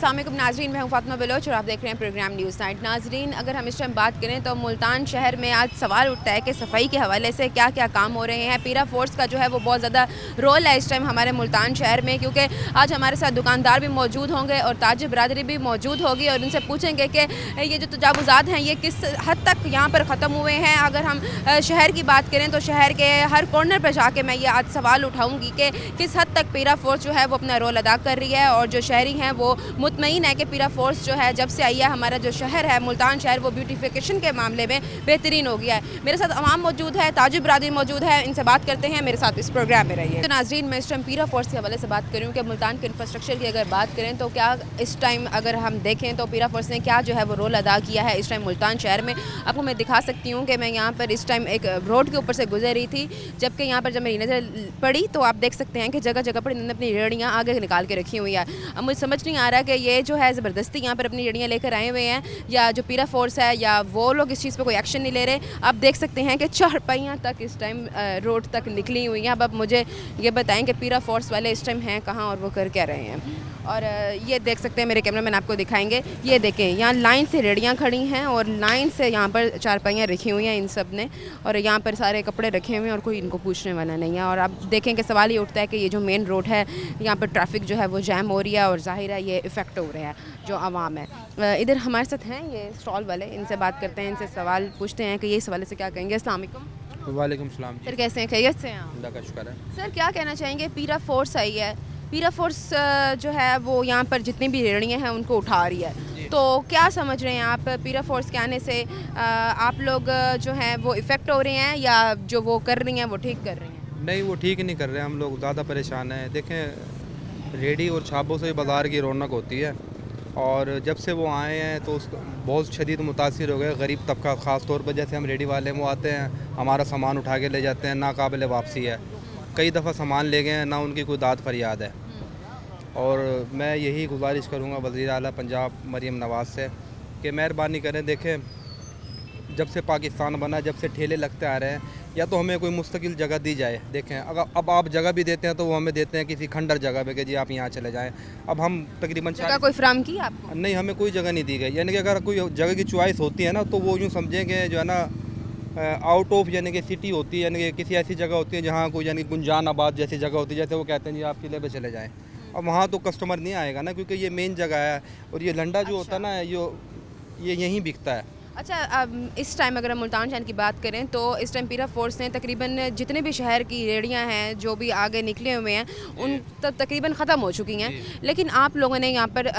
अस्सलाम वालेकुम नाजरीन, मैं हूं फातिमा बलोच और आप देख रहे हैं प्रोग्राम न्यूज़ नाइट। नाजरीन, अगर हम इस टाइम बात करें तो मुल्तान शहर में आज सवाल उठता है कि सफाई के हवाले से क्या क्या काम हो रहे हैं। पीरा फोर्स का जो है वो बहुत ज़्यादा रोल है इस टाइम हमारे मुल्तान शहर में, क्योंकि आज हमारे साथ दुकानदार भी मौजूद होंगे और ताजिर बरादरी भी मौजूद होगी और उनसे पूछेंगे कि ये जो तजावुज़ात हैं ये किस हद तक यहाँ पर ख़त्म हुए हैं। अगर हम शहर की बात करें तो शहर के हर कॉर्नर पर जाके मैं ये आज सवाल उठाऊँगी कि किस हद तक पीरा फोर्स जो है वो अपना रोल अदा कर रही है और जो शहरी हैं वो मुतमईन है कि पीरा फोर्स जो है जब से आई है हमारा जो शहर है मुल्तान शहर वो ब्यूटिफिकेशन के मामले में बेहतरीन हो गया है। मेरे साथ अवाम मौजूद है, ताजिर बरादरी मौजूद है, इनसे बात करते हैं। मेरे साथ इस प्रोग्राम में रहिए। तो नाजरीन, मैं इस टाइम पीरा फोर्स के हवाले से बात करूँ कि मुल्तान के इंफ्रास्ट्रक्चर की अगर बात करें तो क्या इस टाइम अगर हम देखें तो पीरा फोर्स ने क्या जो है वो रोल अदा किया है इस टाइम मुल्तान शहर में। आपको मैं दिखा सकती हूँ कि मैं यहाँ पर इस टाइम एक रोड के ऊपर से गुजर रही थी, जबकि यहाँ पर जब मेरी नज़र पड़ी तो आप देख सकते हैं कि जगह जगह पर इन्होंने अपनी रेहड़ियाँ आगे निकाल के रखी हुई है। अब मुझे समझ नहीं आ रहा कि ये जो है ज़बरदस्ती यहाँ पर अपनी रेहड़ियाँ लेकर आए हुए हैं या जो पीरा फोर्स है या वो लोग इस चीज़ पे कोई एक्शन नहीं ले रहे। आप देख सकते हैं कि चारपाइयाँ तक इस टाइम रोड तक निकली हुई हैं। अब मुझे ये बताएं कि पीरा फोर्स वाले इस टाइम हैं कहाँ और वो कर क्या रहे हैं। और ये देख सकते हैं, मेरे कैमरामैन आपको दिखाएंगे, ये देखें यहाँ लाइन से रेहड़ियाँ खड़ी हैं और लाइन से यहाँ पर चारपाइयाँ रखी हुई हैं इन सब ने, और यहाँ पर सारे कपड़े रखे हुए हैं और कोई इनको पूछने वाला नहीं है। और आप देखें कि सवाल ये उठता है कि ये जो मेन रोड है यहाँ पर ट्रैफिक जो है वो जैम हो रही है और ज़ाहिर है ये इफ़ेक्ट हो रहा है जो आवाम है। इधर हमारे साथ हैं ये स्टॉल वाले, इनसे बात करते हैं, इनसे सवाल पूछते हैं कि ये इस हवाले से क्या कहेंगे। अस्सलाम वालेकुम। वालेकुम सलाम। सर कैसे हैं, खैरियत से हैं आप? अल्लाह का शुक्र है। सर क्या कहना चाहेंगे, पीरा फोर्स आई है, पीरा फोर्स जो है वो यहाँ पर जितनी भी रेहड़ियाँ हैं उनको उठा रही है, तो क्या समझ रहे हैं आप पीरा फोर्स के आने से आप लोग जो हैं वो इफ़ेक्ट हो रहे हैं या जो वो कर रही हैं वो ठीक कर रही हैं? नहीं, वो ठीक नहीं कर रहे हैं, हम लोग ज़्यादा परेशान हैं। देखें, रेडी और छापों से बाज़ार की रौनक होती है और जब से वो आए हैं तो उसको बहुत शदीद मुतासिर हो गए गरीब तबका। ख़ास तौर पर जैसे हम रेडी वाले वो आते हैं, हमारा सामान उठा के ले जाते हैं, नाकाबिल वापसी है। कई दफ़ा सामान ले गए हैं, ना उनकी कोई दाद फरियाद है। और मैं यही गुजारिश करूँगा वज़ीर आला पंजाब मरीम नवाज़ से कि मेहरबानी करें। देखें, जब से पाकिस्तान बना, जब से ठेले लगते आ रहे हैं, या तो हमें कोई मुस्तकिल जगह दी जाए। देखें, अगर अब आप जगह भी देते हैं तो वो हमें देते हैं किसी खंडर जगह पे कि जी आप यहाँ चले जाएं। अब हम तकरीबन जगह कोई फ्राहम की आपको? नहीं, हमें कोई जगह नहीं दी गई। यानी कि अगर कोई जगह की चॉइस होती है ना तो वो यूँ समझेंगे जो है ना आउट ऑफ यानी कि सिटी होती है, यानी कि किसी ऐसी जगह होती है जहाँ कोई यानी गुंजान आबाद जैसी जगह होती है, जैसे वो कहते हैं जी आप किले पे चले जाएं। अब वहाँ तो कस्टमर नहीं आएगा ना, क्योंकि ये मेन जगह है और ये लंडा जो होता है ना ये यहीं बिकता है। अच्छा, अब इस टाइम अगर हम मुल्तान शहर की बात करें तो इस टाइम पीरा फोर्स ने तकरीबन जितने भी शहर की रेहड़ियाँ हैं जो भी आगे निकले हुए हैं उन तकरीबन ख़त्म हो चुकी हैं, लेकिन आप लोगों ने यहाँ पर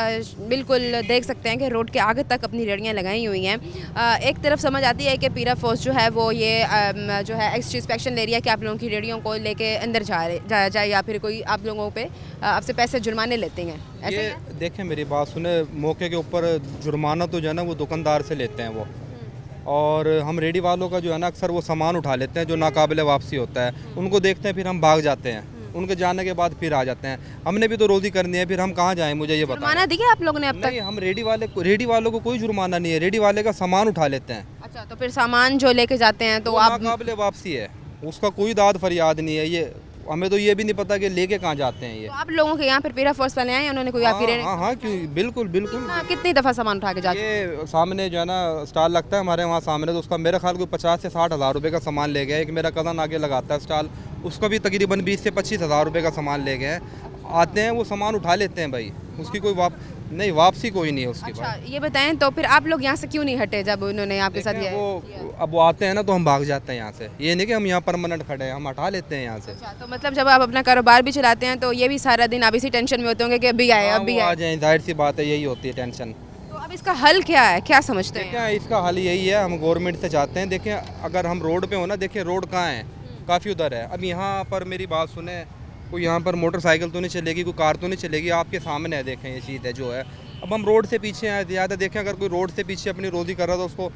बिल्कुल देख सकते हैं कि रोड के आगे तक अपनी रेहड़ियाँ लगाई हुई हैं। एक तरफ समझ आती है कि पीरा फोर्स जो है वो ये जो है इंस्पेक्शन ले रही है कि आप लोगों की रेहड़ियों को लेके अंदर जाया जाए या फिर कोई आप लोगों पे आपसे पैसे जुर्माने लेते हैं, ऐसे ये देखें, मेरी बात सुने, मौके के ऊपर जुर्माना तो जो है ना वो दुकानदार से लेते हैं वो, और हम रेडी वालों का जो है ना अक्सर वो सामान उठा लेते हैं जो नाकाबिल वापसी होता है, उनको देखते हैं फिर हम भाग जाते हैं, उनके जाने के बाद फिर आ जाते हैं। हमने भी तो रोज़ी करनी है, फिर हम कहाँ जाएं, मुझे ये बताएं। जुर्माना दिया आप लोगों ने अब तक? नहीं, हम रेडी वालों को कोई जुर्माना नहीं है, रेडी वाले का सामान उठा लेते हैं। अच्छा, तो फिर सामान जो लेके जाते हैं तो आप नाकाबिल वापसी है, उसका कोई दाद फरियाद नहीं है। ये हमें तो ये भी नहीं पता कि लेके कहाँ जाते हैं ये। तो आप लोगों के यहाँ पर पीरा फोर्स वाले आए, उन्होंने कोई आपकी रेहड़ी? हाँ, क्यों, बिल्कुल बिल्कुल। कितनी दफ़ा सामान उठा के जाते हैं? ये सामने जो है ना स्टॉल लगता है हमारे वहाँ सामने, तो उसका मेरा ख्याल कोई 50 से 60 हज़ार रुपये का सामान ले गया। एक मेरा कज़न आगे लगाता है स्टॉल, उसका भी तकरीबन 20 से 25 हज़ार रुपये का सामान ले गए हैं। आते हैं वो सामान उठा लेते हैं भाई, उसकी कोई वापसी कोई नहीं है उसकी। अच्छा, ये बताएं तो फिर आप लोग यहाँ से क्यों नहीं हटे जब उन्होंने आपके साथ ये? वो अब वो आते हैं ना तो हम भाग जाते हैं यहाँ से। ये नहीं कि हम यहाँ परमानेंट खड़े हैं, हम हटा लेते हैं यहाँ से। अच्छा, तो मतलब जब आप अपना कारोबार भी चलाते हैं तो ये भी सारा दिन आप इसी टेंशन में होते होंगे कि अभी आए अभी आ आए। जाए, जाहिर सी बात है, यही होती है टेंशन। तो अब इसका हल क्या है, क्या समझते हैं? क्या इसका हल यही है, हम गवर्नमेंट से चाहते हैं। देखें, अगर हम रोड पे हो ना, देखिए रोड कहाँ है, काफ़ी उधर है। अब यहाँ पर मेरी बात सुने, कोई यहाँ पर मोटरसाइकिल तो नहीं चलेगी, कोई कार तो नहीं चलेगी, आपके सामने है, देखें ये चीज़ है जो है। अब हम रोड से पीछे हैं ज़्यादा। देखें, अगर कोई रोड से पीछे अपनी रोज़ी कर रहा है तो उसको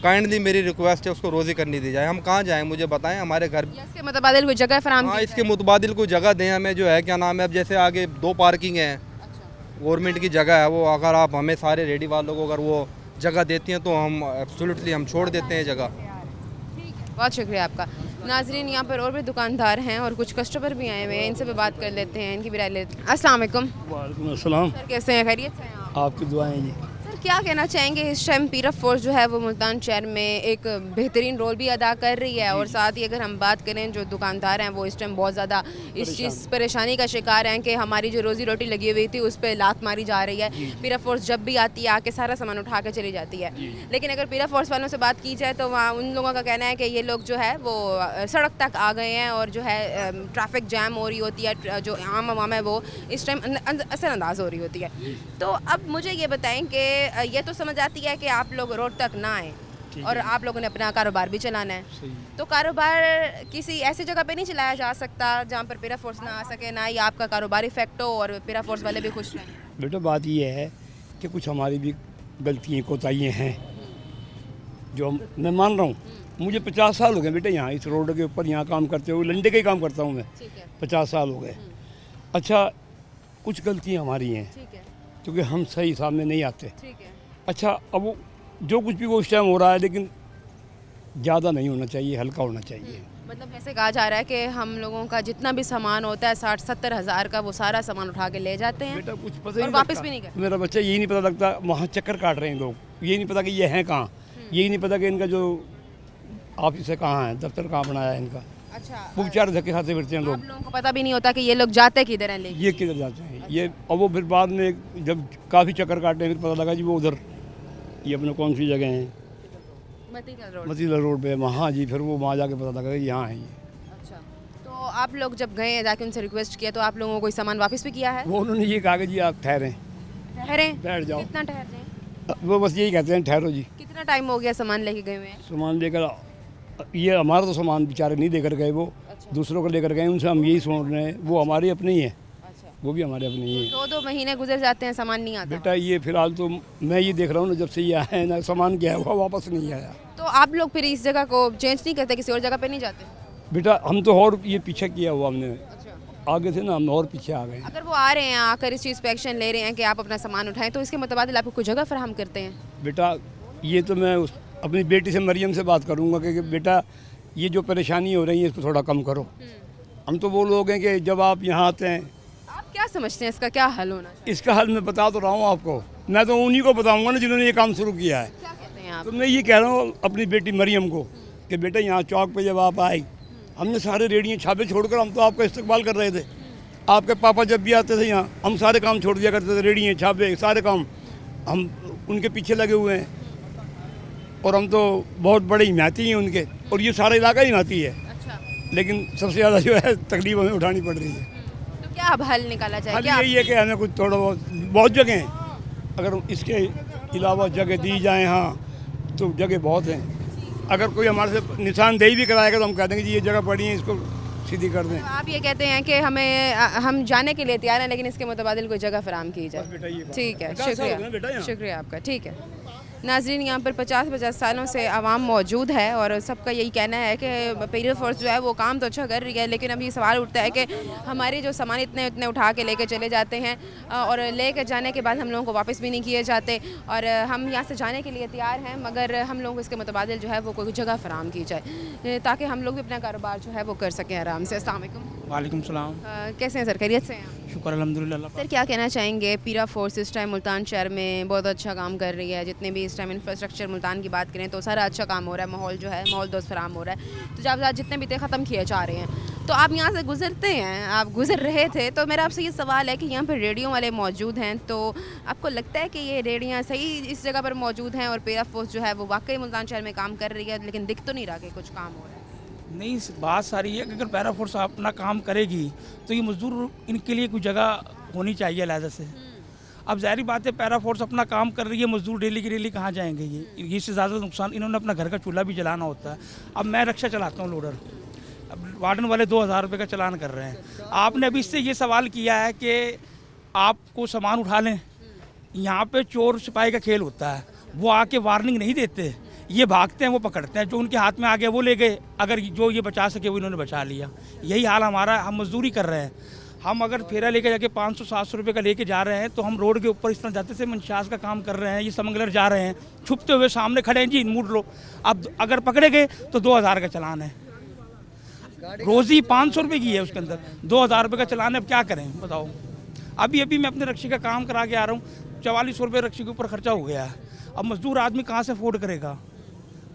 काइंडली मेरी रिक्वेस्ट है उसको रोज़ी करनी दी जाए। हम कहाँ जाएँ, मुझे बताएं, हमारे घर। इसके मुतबादिल कोई जगह फराहम हाँ, की इसके मुतबादिल कोई जगह दें हमें, जो है क्या नाम है, अब जैसे आगे 2 पार्किंग है, गवर्नमेंट की जगह है वो, अगर आप हमें सारे रेडी वालों को अगर वो जगह देती हैं तो हम एब्सोल्युटली हम छोड़ देते हैं जगह। बहुत शुक्रिया आपका। नाजरीन, यहाँ पर और भी दुकानदार हैं और कुछ कस्टमर भी आए हुए हैं, इनसे भी बात कर लेते हैं, इनकी भी राय लेते हैं। अस्सलाम वालेकुम। वालेकुम अस्सलाम। सर कैसे हैं, खैरियत से हैं आप? आपकी दुआएं जी। सर क्या कहना चाहेंगे, इस टाइम पीरफ फोर्स जो है वो मुल्तान शहर में एक बेहतरीन रोल भी अदा कर रही है, और साथ ही अगर हम बात करें जो दुकानदार हैं वो इस टाइम बहुत ज़्यादा इस चीज़ परेशानी का शिकार हैं कि हमारी जो रोज़ी रोटी लगी हुई थी उस पर लात मारी जा रही है। पीरफ फोर्स जब भी आती है आके सारा सामान उठा के चली जाती है, लेकिन अगर पीरफ फोर्स वालों से बात की जाए तो वहाँ उन लोगों का कहना है कि ये लोग जो है वो सड़क तक आ गए हैं और जो है ट्रैफिक जैम हो रही होती है, जो आम आवाम है वो इस टाइम असरअंदाज हो रही होती है। तो अब मुझे ये बताएं कि ये तो समझ आती है कि आप लोग रोड तक ना आए और आप लोगों ने अपना कारोबार भी चलाना है, तो कारोबार किसी ऐसी जगह पे नहीं चलाया जा सकता जहाँ पर पीरा फोर्स ना आ सके, ना ही आपका कारोबार इफेक्ट हो और पीरा फोर्स वाले भी खुश रहें? बेटा बात ये है कि कुछ हमारी भी गलतियाँ कोताहियाँ हैं जो मैं मान रहा हूँ। मुझे 50 साल हो गए बेटा यहाँ इस रोड के ऊपर यहाँ काम करते हुए, लंडे का ही काम करता हूँ मैं। 50 साल हो गए। अच्छा, कुछ गलतियाँ हमारी हैं क्योंकि हम सही हिसाब में नहीं आते। अच्छा, अब वो जो कुछ भी वो उस टाइम हो रहा है, लेकिन ज़्यादा नहीं होना चाहिए, हल्का होना चाहिए। मतलब ऐसे कहा जा रहा है कि हम लोगों का जितना भी सामान होता है 60-70 हज़ार का, वो सारा सामान उठा के ले जाते हैं बेटा कुछ पता ही और नहीं वापस लगता। भी नहीं करते। मेरा बच्चा यही नहीं पता लगता, वहाँ चक्कर काट रहे हैं लोग, यही नहीं पता कि ये हैं कहाँ, यही नहीं पता कि इनका जो ऑफिस है कहाँ है, दफ्तर कहाँ बनाया है इनका। अच्छा, वो बेचारे धक्के खाते फिरते हैं आप लोग, लोगों को पता भी नहीं होता कि ये लोग जाते किधर हैं लेके? ये किधर जाते हैं ये। और वो फिर बाद में जब काफ़ी चक्कर काटे फिर पता लगा जी वो उधर, ये अपने कौन सी जगह है, मतीला रोड पे, वहाँ जी। फिर वो वहाँ जाके पता लगा कि यहाँ है ये। अच्छा, तो आप लोग जब गए जाके उनसे रिक्वेस्ट किया तो आप लोगों को कोई सामान वापस भी किया है? वो उन्होंने ये कहा कि जी आप ठहरें, बैठ जाओ। कितना ठहरे? वो बस यही कहते हैं ठहरो जी। कितना टाइम हो गया सामान लेके गए हुए हैं? सामान लेकर, ये हमारा तो सामान बेचारे नहीं देकर गए, वो दूसरों को लेकर गए, उनसे हम यही सुन रहे हैं। वो हमारे अपने ही हैं, वो भी हमारे अपने ही हैं। 2-2 महीने गुजर जाते हैं, सामान नहीं आता। बेटा ये फिलहाल तो मैं ये देख रहा हूँ ना, जब से ये आया है ना, सामान गया हुआ वापस नहीं आया। तो आप लोग फिर इस जगह को चेंज नहीं करते, किसी और जगह पे नहीं जाते? बेटा हम तो और ये पीछे किया हुआ हमने, आगे से ना हम और पीछे आ गए। अगर वो आ रहे हैं, आकर इस चीज़ पे एक्शन ले रहे हैं कि आप अपना सामान उठाएं, तो इसके मुताबिक आपको कोई जगह फराहम करते हैं? बेटा ये तो मैं अपनी बेटी से मरियम से बात करूँगा कि बेटा ये जो परेशानी हो रही है इसको थोड़ा कम करो। हम तो वो लोग हैं कि जब आप यहाँ आते हैं, आप क्या समझते हैं इसका क्या हल होना चाहिए? इसका हल मैं बता तो रहा हूँ आपको, मैं तो उन्हीं को बताऊँगा ना जिन्होंने ये काम शुरू किया है। क्या कहते हैं आप? तो मैं ये कह रहा हूँ अपनी बेटी मरियम को कि बेटा यहाँ चौक पे जब आप आई, हमने सारे रेडियो छापे छोड़कर हम तो आपका इस्तकबाल कर रहे थे। आपके पापा जब भी आते थे यहाँ, हम सारे काम छोड़ दिया करते थे, रेडियो छापे सारे काम हम उनके पीछे लगे हुए हैं, और हम तो बहुत बड़े हिमायती हैं उनके, और ये सारा इलाका हिमायती है। अच्छा, लेकिन सबसे ज़्यादा जो है तकलीफ हमें उठानी पड़ रही है। तो क्या अब हल निकाला जाए? हल क्या यही है कि हमें कुछ थोड़ा बहुत जगह हैं, अगर इसके अलावा जगह दी जाए हाँ तो जगह बहुत हैं। अगर कोई हमारे से निशानदेही भी कराएगा तो हम कह देंगे जी ये जगह पड़ी है, इसको सीधी कर दें। तो आप ये कहते हैं कि हम जाने के लिए तैयार हैं, लेकिन इसके मुताबिक कोई जगह फराहम की बस बेटा जाए। ये बात। ठीक है, 50 साल हो गए बेटा शुक्रिया, यहाँ। शुक्रिया आपका। ठीक है नाजरीन, यहाँ पर 50-50 सालों से आवाम मौजूद है और सबका यही कहना है कि पीरफ फोर्स जो है वो काम तो अच्छा कर रही है, लेकिन अब ये सवाल उठता है कि हमारे जो सामान इतने इतने उठा के लेके चले जाते हैं और लेकर जाने के बाद हम लोगों को वापस भी नहीं किए जाते, और हम यहाँ से जाने के लिए तैयार हैं, मगर हम लोग इसके मुताबिक जो है वो कोई जगह फराम की जाए ताकि हम लोग भी अपना कारोबार जो है वो कर सकें आराम से। अस्सलाम वालेकुम। वालेकुम सलाम। कैसे हैं सर, खैरियत से हैं आप? शुक्र अल्हम्दुलिल्लाह। सर क्या कहना चाहेंगे, पीरा फोर्स इस टाइम मुल्तान शहर में बहुत अच्छा काम कर रही है, जितने भी इस टाइम इंफ्रास्ट्रक्चर मुल्तान की बात करें तो सारा अच्छा काम हो रहा है, माहौल जो है माहौल दोस्त फराम हो रहा है, तो जब जितने भी थे ख़त्म किए जा रहे हैं, तो आप यहाँ से गुजरते हैं, आप गुजर रहे थे, तो मेरा आपसे ये सवाल है कि यहाँ पर रेडियो वाले मौजूद हैं, तो आपको लगता है कि ये रेडियाँ सही इस जगह पर मौजूद हैं और पीरा फोर्स जो है वो वाकई मुल्तान शहर में काम कर रही है, लेकिन दिख तो नहीं रहा कि कुछ काम हो रहा है? नहीं, बात सारी है कि अगर पैरा फोर्स अपना काम करेगी तो ये मजदूर इनके लिए कोई जगह होनी चाहिए अलहदा से। अब जाहिर बात है पैरा फोर्स अपना काम कर रही है, मजदूर डेली की डेली कहाँ जाएंगे? ये इससे ज़्यादा नुकसान, इन्होंने अपना घर का चूल्हा भी जलाना होता है। अब मैं रिक्शा चलाता हूँ लोडर, अब वार्डन वाले 2000 रुपये का चालान कर रहे हैं। आपने अभी इससे ये सवाल किया है कि आपको सामान उठा लें, यहाँ पे चोर सिपाही का खेल होता है, वो आके वार्निंग नहीं देते, ये भागते हैं, वो पकड़ते हैं, जो उनके हाथ में आ गया वो ले गए, अगर जो ये बचा सके वो इन्होंने बचा लिया। यही हाल हमारा, हम मजदूरी कर रहे हैं, हम अगर फेरा लेके जाके 500-700 रुपये का लेके जा रहे हैं तो हम रोड के ऊपर इस तरह जाते से मनशास का काम कर रहे हैं, ये समगलर जा रहे हैं छुपते हुए, सामने खड़े हैं जी मूड लो। अब अगर पकड़े गए तो 2000 का चालान है, रोज़ी 500 रुपये की है, उसके अंदर 2000 रुपये का चालान है। अब क्या करें बताओ। अभी अभी मैं अपने रक्शे का काम करा के आ रहा हूँ, 4400 रुपये रक्शे के ऊपर खर्चा हो गया है। अब मजदूर आदमी कहाँ से अफोर्ड करेगा।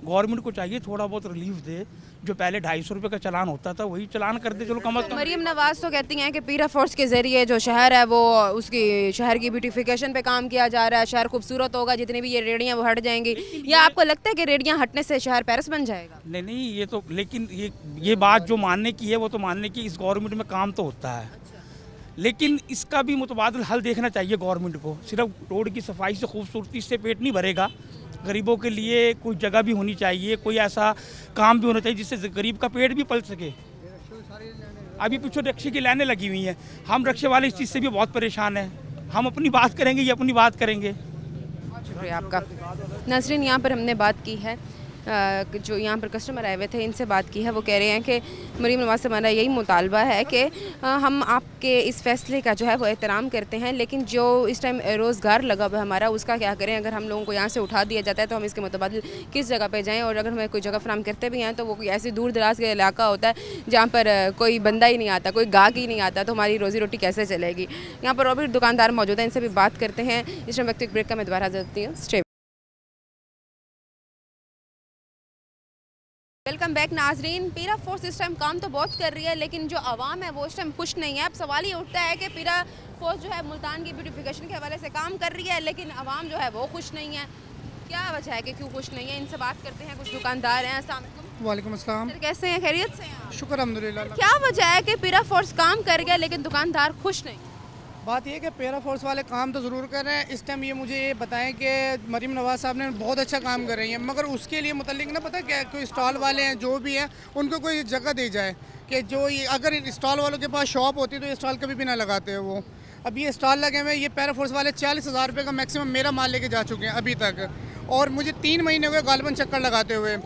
गवर्नमेंट को चाहिए थोड़ा बहुत रिलीफ दे, जो पहले 250 रुपये का चालान होता था वही चालान कर दे, चलो कम अज़ कम। मरीम नवाज़ तो कहती हैं कि पीरा फोर्स के ज़रिए जो शहर है वो उसकी शहर की ब्यूटिफिकेशन पे काम किया जा रहा है, शहर खूबसूरत होगा, जितनी भी ये रेडियाँ वो हट जाएंगी। या आपको लगता है कि रेडियाँ हटने से शहर पेरिस बन जाएगा? नहीं नहीं, ये तो लेकिन ये बात जो मानने की है वो तो मानने की, इस गवर्नमेंट में काम तो होता है, लेकिन इसका भी मुतबादिल हल देखना चाहिए गवर्नमेंट को। सिर्फ रोड की सफाई से, खूबसूरती से पेट नहीं भरेगा, गरीबों के लिए कोई जगह भी होनी चाहिए, कोई ऐसा काम भी होना चाहिए जिससे गरीब का पेट भी पल सके। अभी पीछे रक्शे की लाइनें लगी हुई हैं, हम रक्शे वाले इस चीज़ से भी बहुत परेशान हैं। हम अपनी बात करेंगे, ये अपनी बात करेंगे। शुक्रिया आपका। नाज़रीन, यहाँ पर हमने बात की है, जो यहाँ पर कस्टमर आए हुए थे इनसे बात की है। वो कह रहे हैं कि मरीम नवाज़ से हमारा यही मुतालबा है कि हम आपके इस फ़ैसले का जो है वो एहतराम करते हैं, लेकिन जो इस टाइम रोज़गार लगा हुआ है हमारा, उसका क्या करें। अगर हम लोगों को यहाँ से उठा दिया जाता है तो हम इसके मुताबिक किस जगह पे जाएं, और अगर हमें कोई जगह फराम करते भी हैं तो वो कोई ऐसी दूर दराज का इलाका होता है जहाँ पर कोई बंदा ही नहीं आता, कोई गाहक ही नहीं आता, तो हमारी रोज़ी रोटी कैसे चलेगी। यहाँ पर और भी दुकानदार मौजूद हैं, इनसे भी बात करते हैं। इस टाइम वक्त एक ब्रेक का मैं दोबारा देती हूँ। स्टे। वेलकम बैक नाजरीन। पीरा फोर्स इस टाइम काम तो बहुत कर रही है, लेकिन जो आवाम है वो इस टाइम खुश नहीं है। अब सवाल ये उठता है कि पीरा फोर्स जो है मुल्तान की ब्यूटिफिकेशन के हवाले से काम कर रही है, लेकिन आवाम जो है वो खुश नहीं है। क्या वजह है कि क्यों खुश नहीं है, इनसे बात करते हैं। कुछ दुकानदार हैं। अस्सलाम वालेकुम। वालेकुम अस्सलाम। सर कैसे हैं, खैरियत से हैं आप? शुक्र अल्हम्दुलिल्लाह। क्या वजह है कि पीरा फोर्स काम कर गया लेकिन दुकानदार खुश नहीं? बात ये है कि पैरा फोर्स वाले काम तो ज़रूर कर रहे हैं। इस टाइम ये मुझे ये बताएं कि मरीम नवाज़ साहब ने बहुत अच्छा काम कर रही हैं, मगर उसके लिए मुतल्लिक ना पता क्या, कोई स्टॉल वाले हैं जो भी हैं उनको कोई जगह दी जाए कि जो ये अगर स्टॉल वालों के पास शॉप होती तो ये स्टॉल कभी भी ना लगाते हैं वो। अब ये स्टॉल लगे हुए, ये पैरा फोर्स वाले 40,000 रुपये का मैक्सिमम मेरा माल लेके जा चुके हैं अभी तक, और मुझे 3 महीने हुए गालबन चक्कर लगाते हुए।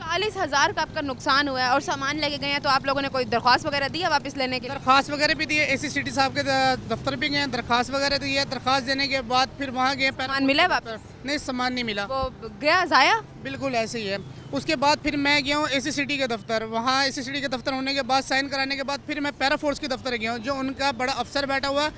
40,000 का आपका नुकसान हुआ है और सामान लेके गए हैं, तो आप लोगों ने कोई दरख्वास्त वगैरह दी है वापस लेने के लिए? दरख्वास्त वगैरह भी दी है, AC सिटी साहब के दफ्तर भी गए, दरख्वास्त वगैरह दी है। दरख्वास्त देने के बाद फिर वहाँ गए, सामान मिला है वापस? नहीं, सामान नहीं मिला, वो गया ज़ाया। बिल्कुल ऐसे ही है। उसके बाद फिर मैं गया हूँ AC सिटी के दफ्तर, वहाँ AC सिटी के दफ्तर होने के बाद साइन कराने के बाद फिर मैं पैरा फोर्स के दफ्तर गया हूँ, जो उनका बड़ा अफसर बैठा हुआ है,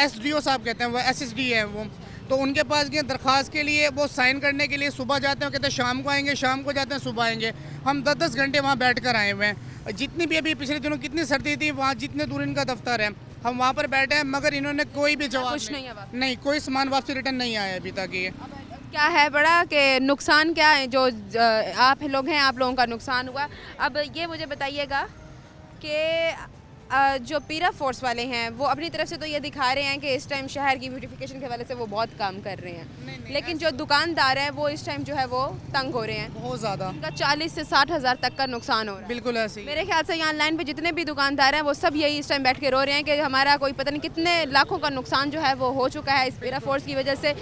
SDO साहब कहते हैं, वो SSD है वो, तो उनके पास गए दरख्वास्त के लिए। वो साइन करने के लिए सुबह जाते हैं, कहते हैं शाम को आएंगे, शाम को जाते हैं, सुबह आएंगे। हम 10-10 घंटे वहाँ बैठ कर आए हुए हैं। जितनी भी अभी पिछले दिनों कितनी सर्दी थी, वहाँ जितने दूर इनका दफ्तर है, हम वहाँ पर बैठे हैं, मगर इन्होंने कोई भी जवाब कुछ नहीं है वापस? नहीं, कोई सामान वापसी रिटर्न नहीं आया अभी तक। ये क्या है बड़ा कि नुकसान क्या है जो आप लोग हैं, आप लोगों का नुकसान हुआ। अब ये मुझे बताइएगा कि जो पीरा फोर्स वाले हैं वो अपनी तरफ से तो ये दिखा रहे हैं कि इस टाइम शहर की ब्यूटिफिकेशन के वाले से वो बहुत काम कर रहे हैं, लेकिन जो दुकानदार है वो इस टाइम जो है वो तंग हो रहे हैं बहुत ज़्यादा, उनका 40 से 60 हज़ार तक का नुकसान हो रहा है। बिल्कुल ऐसे ही। मेरे ख्याल से यहाँ लाइन पे जितने भी दुकानदार हैं वो सब यही इस टाइम बैठ के रो रहे हैं कि हमारा कोई पता नहीं कितने लाखों का नुकसान जो है वो हो चुका है इस पीरा फोर्स की वजह से।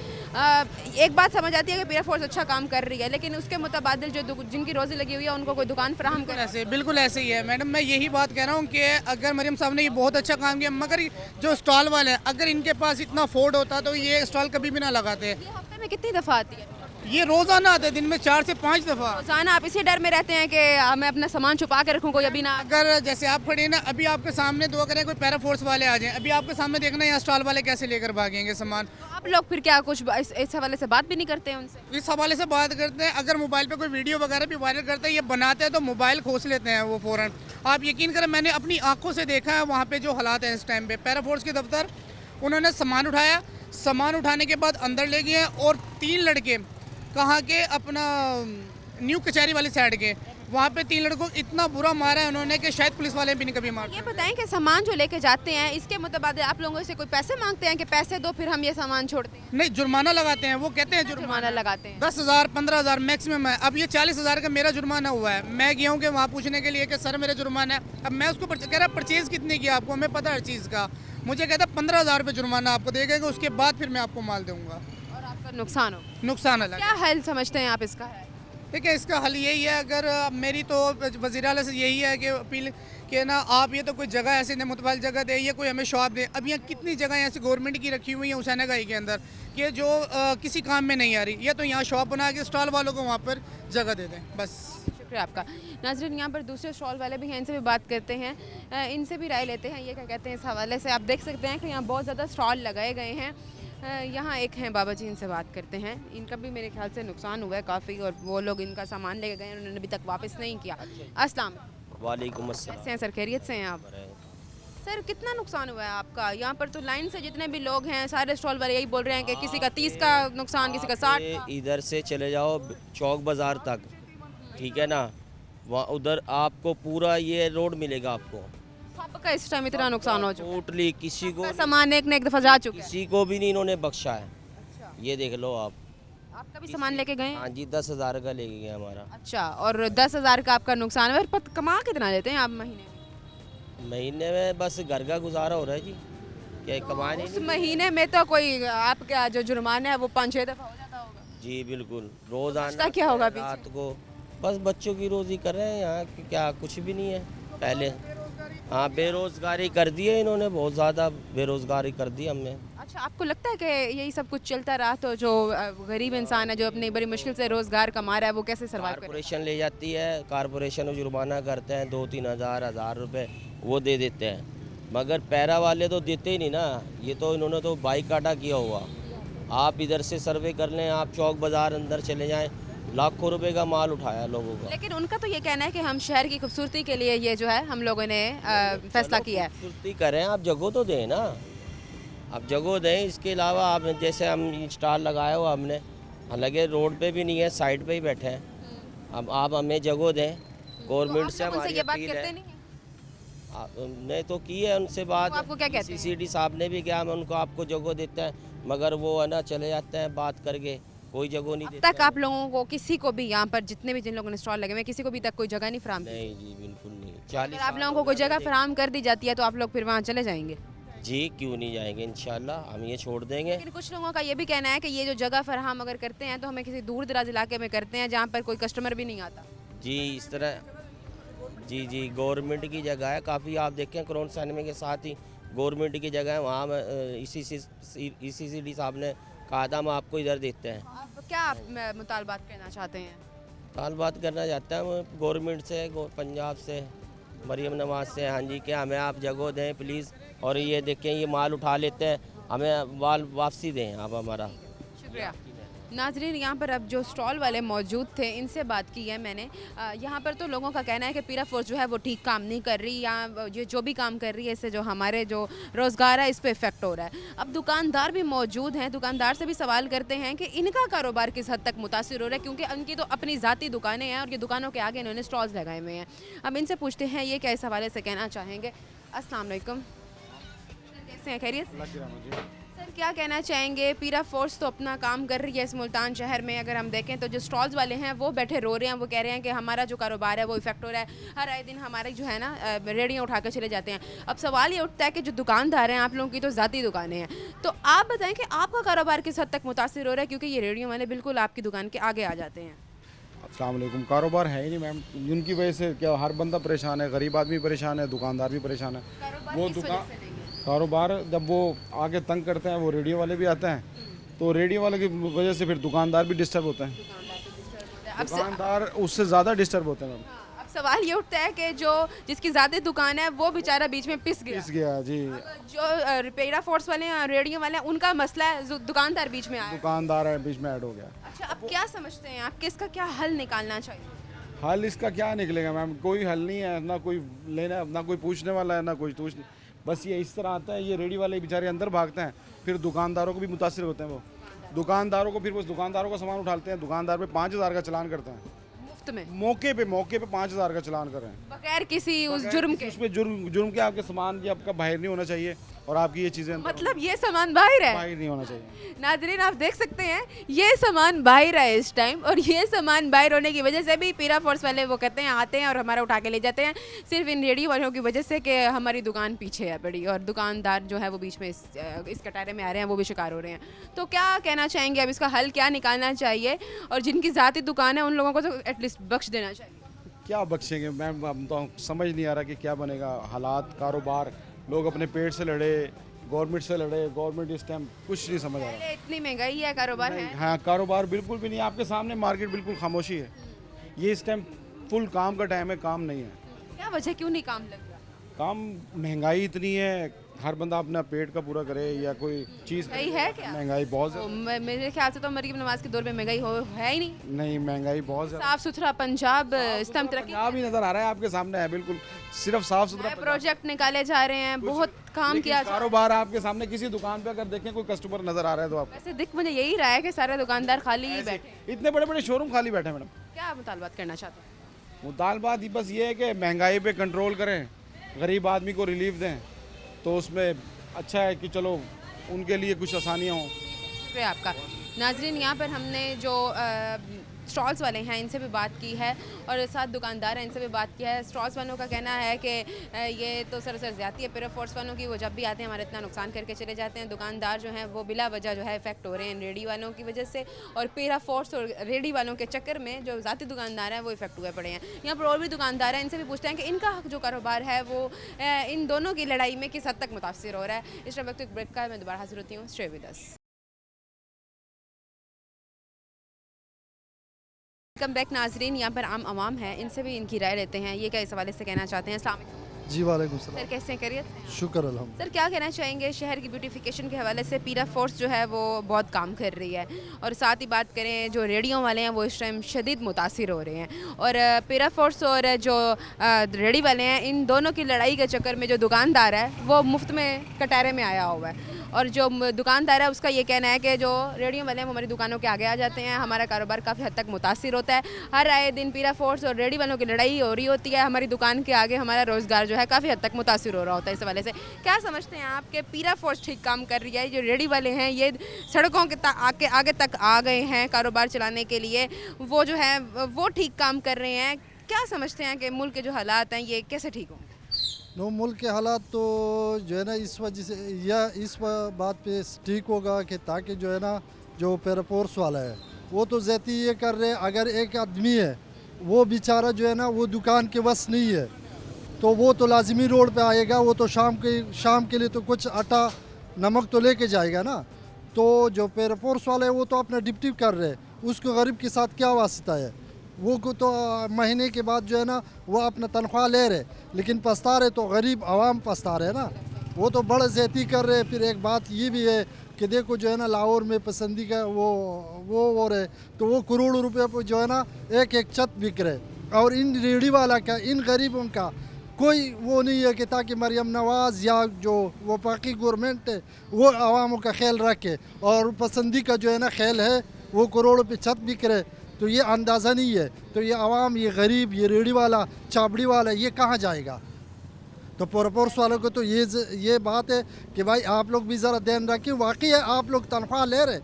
एक बात समझ आती है कि पीरा फोर्स अच्छा काम कर रही है, लेकिन उसके मुताबिल जो जिनकी रोज़ी लगी हुई है उनको कोई दुकान फराहम कर। ऐसे बिल्कुल ऐसे ही है मैडम, मैं यही बात कह रहा हूँ कि अगर मरियम साहब ने ये बहुत अच्छा काम किया, मगर जो स्टॉल वाले हैं अगर इनके पास इतना अफोर्ड होता तो ये स्टॉल कभी भी ना लगाते। ये हफ्ते में कितनी दफ़ा आती है? ये रोज़ाना आते हैं, दिन में 4 से 5 दफ़ा। रोज़ाना आप इसी डर में रहते हैं कि मैं अपना सामान छुपा के रखूँ, कोई अभी ना। अगर जैसे आप खड़े ना, अभी आपके सामने दुआ करें कोई पैरा फोर्स वाले आ जाएं, अभी आपके सामने देखना यहाँ स्टॉल वाले कैसे लेकर भागेंगे सामान। आप लोग फिर क्या कुछ इस हवाले से बात भी नहीं करते हैं उनसे? इस हवाले से बात करते हैं, अगर मोबाइल पे कोई वीडियो वगैरह भी वायरल करते हैं, ये बनाते हैं तो मोबाइल खोस लेते हैं वो फ़ौरन। आप यकीन करें, मैंने अपनी आंखों से देखा है वहाँ पे जो हालात हैं इस टाइम पे। पैरा फोर्स के दफ्तर उन्होंने सामान उठाया, सामान उठाने के बाद अंदर ले गए और 3 लड़के कहाँ के, अपना न्यू कचहरी वाली साइड के, वहाँ पे 3 लड़कों को इतना बुरा मारा है उन्होंने कि शायद पुलिस वाले भी नहीं कभी मारते। ये बताएं कि सामान जो लेके जाते हैं इसके मुताबिक आप लोगों से कोई पैसे मांगते हैं कि पैसे दो फिर हम ये सामान छोड़ते हैं? नहीं, जुर्माना लगाते हैं, वो कहते हैं जुर्माना लगाते हैं। 10,000 15,000 मैक्सिमम है। अब ये 40,000 का मेरा जुर्माना हुआ है। मैं गया हूँ कि वहाँ पूछने के लिए कि सर मेरा जुर्माना है। अब मैं उसको कह रहा परचेज़ कितने किया आपको, हमें पता हर चीज़ का। मुझे कहता 15,000 रुपये जुर्माना आपको देगा, उसके बाद फिर मैं आपको माल दूंगा और आपका नुकसान हो। नुकसान अलग। क्या हल समझते हैं आप इसका है? देखिए इसका हल यही है, अगर मेरी तो वज़ीर आला से यही है कि अपील कि ना आप ये तो कोई जगह ऐसी ने मुतबाल जगह दे, ये कोई हमें शॉप दे। अब यहाँ कितनी जगह ऐसी गवर्नमेंट की रखी हुई है हुसैनागाई के अंदर कि जो किसी काम में नहीं आ रही, या तो यहाँ शॉप बना के स्टॉल वालों को वहाँ पर जगह दे दें बस। शुक्रिया आपका। नाज़रीन, यहाँ पर दूसरे स्टॉल वाले भी हैं, इनसे भी बात करते हैं, इनसे भी राय लेते हैं ये क्या कहते हैं इस हवाले से। आप देख सकते हैं कि यहाँ बहुत ज़्यादा स्टॉल लगाए गए हैं। यहाँ एक हैं बाबा जी, इनसे बात करते हैं। इनका भी मेरे ख्याल से नुकसान हुआ है काफ़ी, और वो लोग इनका सामान लेके गए, उन्होंने अभी तक वापस नहीं किया। अस्सलाम वालेकुम अस्सलाम। कैसे हैं सर, खैरियत से हैं आप? सर कितना नुकसान हुआ है आपका? यहाँ पर तो लाइन से जितने भी लोग हैं सारे स्टॉल वाले यही बोल रहे हैं कि किसी का 30 का नुकसान, किसी का 60 का। इधर से चले जाओ चौक बाज़ार तक, ठीक है ना, वहाँ उधर आपको पूरा ये रोड मिलेगा आपको। सबका इस टाइम इतना नुकसान हो चुका है, टोटली किसी को सामान एक न एक दफ़ा जा चुके हैं। किसी को भी नहीं इन्होंने बख्शा है। ये देख लो आप। आपका भी सामान लेके गए हैं? हाँ जी, 10,000 का लेके गए हमारा। अच्छा, और 10,000 का आपका नुकसान है। कमा कितना लेते हैं आप महीने में? महीने में बस घर का गुजारा हो रहा है जी, क्या कमाने उस महीने में तो कोई आपका जो जुर्माना है वो 5-6 दफ़ा हो जाता होगा। जी बिल्कुल, रोज़ाना बचता क्या होगा पीछे? रात को बस बच्चों की रोज़ी कर रहे हैं यहाँ कि क्या, कुछ भी नहीं है पहले। हाँ, बेरोज़गारी कर दी है इन्होंने, बहुत ज़्यादा बेरोज़गारी कर दी हमने। अच्छा, आपको लगता है कि यही सब कुछ चलता रहा तो जो गरीब इंसान है जो अपनी बड़ी मुश्किल से रोज़गार कमा रहा है वो कैसे सर्वाइव करे? कारपोरेशन ले जाती है, कारपोरेशन में जुर्माना करते हैं 2-3 हज़ार रुपये वो दे देते हैं, मगर पैरा वाले तो देते ही नहीं ना। ये तो इन्होंने तो बाईकाटा किया हुआ। आप इधर से सर्वे कर लें, आप चौक बाज़ार अंदर चले जाएं, लाखों रुपए का माल उठाया लोगों का। लेकिन उनका तो ये कहना है कि हम शहर की खूबसूरती के लिए ये जो है हम लोगों ने फैसला किया है। खूबसूरती करें, आप जगह तो दें ना, आप जगह दें। इसके अलावा आप जैसे हम स्टॉल लगाया हुआ हमने, हालांकि रोड पे भी नहीं है, साइड पे ही बैठे हैं। अब आप हमें जगह दें, गवर्नमेंट से हमारी ये बात अपील करते है। नहीं है? हमने तो की है उनसे बात। वो आपको क्या कहते हैं? CCD साहब ने भी किया, हम उनको आपको जगह देते हैं, मगर वो है ना चले जाते हैं बात करके, कोई जगह नहीं अब देते तक आप लोगों को किसी को भी यहाँ पर जितने भी जिन लोगों ने स्टॉल लगे हुए हैं किसी को भी तक कोई जगह नहीं फराहम की? नहीं जी, बिल्कुल नहीं। अगर 40 आप लोगों को कोई जगह फराहम कर दी जाती है तो आप लोग फिर वहाँ चले जाएंगे? जी, क्यों नहीं जाएंगे, इंशाल्लाह हम ये छोड़ देंगे। लेकिन कुछ लोगों का ये भी कहना है कि ये जो जगह फराहम अगर करते हैं तो हमें किसी दूर दराज इलाके में करते हैं जहाँ पर कोई कस्टमर भी नहीं आता। जी इस तरह, जी गवर्नमेंट की जगह है काफ़ी, आप देखें क्राउन सिनेमा के साथ ही गवर्नमेंट की जगह है, वहाँ ECCD साहब ने कहा था हम आपको इधर देते हैं। आप क्या आप मुतालबात कहना चाहते हैं? साल बात करना चाहता हूँ गवर्नमेंट से, पंजाब से, मरीम नवाज से, हाँ जी, क्या हमें आप जगह दें प्लीज़, और ये देखें ये माल उठा लेते हैं, हमें माल वापसी दें आप हमारा। शुक्रिया। नाजरीन, यहाँ पर अब जो स्टॉल वाले मौजूद थे इनसे बात की है मैंने। यहाँ पर तो लोगों का कहना है कि पीरा फोर्स जो है वो ठीक काम नहीं कर रही, या ये जो भी काम कर रही है इससे जो हमारे जो रोज़गार है इस पर इफेक्ट हो रहा है। अब दुकानदार भी मौजूद हैं, दुकानदार से भी सवाल करते हैं कि इनका कारोबार किस हद तक मुतासिर हो रहा है, क्योंकि उनकी तो अपनी ज़ाती दुकानें हैं और ये दुकानों के आगे इन्होंने स्टॉल्स लगाए हुए हैं। अब इनसे पूछते हैं ये क्या इस हवाले से कहना चाहेंगे। अस्सलाम वालेकुम, कैसे हैं, खैरियत? सर क्या कहना चाहेंगे, पीरा फोर्स तो अपना काम कर रही है इस मुल्तान शहर में, अगर हम देखें तो जो स्टॉल्स वाले हैं वो बैठे रो रहे हैं, वो कह रहे हैं कि हमारा जो कारोबार है वो इफेक्ट हो रहा है, हर आए दिन हमारे जो है ना रेडियाँ उठा कर चले जाते हैं। अब सवाल ये उठता है कि जो दुकानदार हैं, आप लोगों की तो ज़ाती दुकानें हैं, तो आप बताएं कि आपका कारोबार किस हद तक मुतासिर हो रहा है, क्योंकि ये रेडियो वाले बिल्कुल आपकी दुकान के आगे आ जाते हैं। अस्सलाम वालेकुम। कारोबार है ही नहीं मैम, जिनकी वजह से क्या हर बंदा परेशान है, गरीब आदमी परेशान है, दुकानदार भी परेशान है। वो दुकान कारोबार जब वो आगे तंग करते हैं, वो रेडियो वाले भी आते हैं, तो रेडियो वाले की वजह से फिर दुकानदार भी डिस्टर्ब होते हैं, दुकानदार उससे ज़्यादा डिस्टर्ब होते हैं। अब सवाल ये उठता है कि जो जिसकी ज़्यादा दुकान है वो बेचारा बीच में पिस गया जी। जो पीरा फोर्स वाले हैं, रेडियो वाले हैं, उनका मसला है, जो दुकानदार बीच में आया, दुकानदार है बीच में ऐड हो गया। अच्छा, अब क्या समझते हैं आप कि इसका क्या हल निकालना चाहिए? हल इसका क्या निकलेगा मैम, कोई हल नहीं है, ना कोई लेना, ना कोई पूछने वाला है, ना कोई बस ये इस तरह आता है, ये रेडी वाले बेचारे अंदर भागते हैं, फिर दुकानदारों को भी मुतासिर होते हैं। वो दुकानदारों को फिर वो दुकानदारों का सामान उठाते हैं, दुकानदार पे 5,000 का चालान करते हैं, मुफ्त में, मौके पे 5,000 का चालान कर रहे हैं, बगैर किसी उस जुर्म के। उसमें जुर्म के आपके सामान की आपका बाहर नहीं होना चाहिए, और आपकी ये चीज़ें मतलब ये सामान बाहर है। बाहर नहीं होना चाहिए। नाजरीन आप देख सकते हैं ये सामान बाहर है इस टाइम, और ये सामान बाहर होने की वजह से भी पीरा फोर्स वाले वो कहते हैं आते हैं और हमारा उठा के ले जाते हैं, सिर्फ इन रेडी वालों की वजह से कि हमारी दुकान पीछे है बड़ी और दुकानदार जो है वो बीच में इस कटारे में आ रहे हैं, वो भी शिकार हो रहे हैं। तो क्या कहना चाहेंगे, अब इसका हल क्या निकालना चाहिए, और जिनकी ज़ाती दुकान है उन लोगों को तो एटलीस्ट बख्श देना चाहिए। क्या बख्शेंगे मैम, हम तो समझ नहीं आ रहा कि क्या बनेगा। हालात, कारोबार, लोग अपने पेट से लड़े, गवर्नमेंट से लड़े, गवर्नमेंट इस टाइम कुछ नहीं समझ आ रहा। पहले इतनी महंगाई है, कारोबार है। हाँ, कारोबार बिल्कुल भी नहीं। आपके सामने मार्केट बिल्कुल खामोशी है। ये इस टाइम फुल काम का टाइम है, काम नहीं है। क्या वजह, क्यों नहीं काम लग रहा? काम, महंगाई इतनी है, हर बंदा अपना पेट का पूरा करे या कोई चीज़ महंगाई है क्या? महंगाई बहुत तो ज़्यादा। मेरे ख्याल से तो मरीम नवाज के दौर में महंगाई है ही नहीं। नहीं, महंगाई बहुत ज़्यादा। साफ सुथरा पंजाब स्तंभ तरक्की, पंजाब ही नज़र आ रहा है आपके सामने है, बिल्कुल सिर्फ साफ सुथरा नए प्रोजेक्ट निकाले जा रहे हैं, बहुत काम किया जा रहा है। कारोबार आपके सामने। किसी दुकान पे अगर देखें कोई कस्टमर नजर आ रहा है तो आपको वैसे दिख मुझे यही रहा है कि सारे दुकानदार खाली ही बैठे। इतने बड़े बड़े शोरूम खाली बैठे हैं मैडम। क्या मुतालबात करना चाहते हैं? मुतालबात ही बस ये है कि महंगाई पे कंट्रोल करें, गरीब आदमी को रिलीफ दें, तो उसमें अच्छा है कि चलो उनके लिए कुछ आसानियाँ हों। शुक्रिया आपका। नाजरीन यहाँ पर हमने जो स्टॉल्स वाले हैं इनसे भी बात की है और साथ दुकानदार हैं इनसे भी बात की है। स्टॉल्स वालों का कहना है कि ये तो सरासर ज़्यादती है पैरा फोर्स वालों की, वो जब भी आते हैं हमारा इतना नुकसान करके चले जाते हैं। दुकानदार जो हैं वो बिला वजह जो है इफेक्ट हो रहे हैं रेडी वालों की वजह से, और पैरा फोर्स और रेडी वालों के चक्कर में जो ज़ाती दुकानदार हैं वो इफेक्ट हुए पड़े हैं। यहाँ पर और भी दुकानदार हैं, इनसे भी पूछते हैं कि इनका जो कारोबार है वो इन दोनों की लड़ाई में किस हद तक मुतासिर हो रहा है। इस वक्त एक ब्रेक का मैं दोबारा हाजिर होती हूँ। Stay with us. Welcome back नाजरीन, यहाँ पर आम आवाम है, इनसे भी इनकी राय लेते हैं, ये क्या इस हवाले से कहना चाहते हैं। अस्सलाम वालेकुम। जी वालेकुम सलाम। सर कैसे हैं, खैरियत? शुक्र अल्हम्दुलिल्लाह। सर क्या कहना चाहेंगे, शहर की ब्यूटिफिकेशन के हवाले से पीरा फोर्स जो है वो बहुत काम कर रही है, और साथ ही बात करें जो रेडियो वाले हैं वो इस टाइम शदीद मुतासिर हो रहे हैं, और पीरा फोर्स और जो रेडी वाले हैं इन दोनों की लड़ाई के चक्कर में जो दुकानदार है वो मुफ्त में कटारे में आया हुआ है, और जो दुकानदार है उसका ये कहना है कि जो रेडियो वाले हैं वो हमारी दुकानों के आगे आ जाते हैं, हमारा कारोबार काफ़ी हद तक मुतासिर होता है। हर आए दिन पीरा फोर्स और रेडी वालों की लड़ाई हो रही होती है, हमारी दुकान के आगे हमारा रोज़गार जो है काफ़ी हद तक मुतासिर हो रहा होता है। इस हवाले से क्या समझते हैं आप कि पीरा फोर्स ठीक काम कर रही है, जो रेडी वाले हैं ये सड़कों के आगे तक आ गए हैं कारोबार चलाने के लिए, वो जो है वो ठीक काम कर रहे हैं? क्या समझते हैं कि मुल्क के जो हालात हैं ये कैसे ठीक हों? नो, मुल्क के हालात तो जो है ना इस वजह से या इस बात पे ठीक होगा कि ताकि जो है ना जो पैरा फोर्स वाला है वो तो ज़्यादती ये कर रहे हैं। अगर एक आदमी है वो बेचारा जो है ना वो दुकान के बस नहीं है तो वो तो लाजिमी रोड पे आएगा, वो तो शाम के लिए तो कुछ आटा नमक तो लेके जाएगा ना। तो जो पैरा फोर्स वाला है वो तो अपना ड्यूटी कर रहे हैं, उसको गरीब के साथ क्या वास्ता है? वो को तो महीने के बाद जो है ना वो अपना तनख्वाह ले रहे, लेकिन पछता रहे तो गरीब आवाम पछता रहे ना, वो तो बड़ा ज़्यादती कर रहे। फिर एक बात ये भी है कि देखो जो है ना लाहौर में पसंदी का वो हो रहे तो वो करोड़ों रुपए पर जो है ना एक एक छत बिक रहे, और इन रेडी वाला का, इन गरीबों का कोई वो नहीं है कि ताकि मरियम नवाज़ या जो वो बाकी गवर्नमेंट है वो आवामों का ख्याल रखे, और पसंदी का जो है ना ख्याल है वो करोड़ों पे छत बिक रहे, तो ये अंदाज़ा नहीं है। तो ये आवाम, ये गरीब, ये रेडी वाला, चाबड़ी वाला, ये कहाँ जाएगा? तो पैरा फोर्स वालों को तो ये बात है कि भाई आप लोग भी ज़रा ध्यान रखें। वाकई है आप लोग तनख्वाह ले रहे,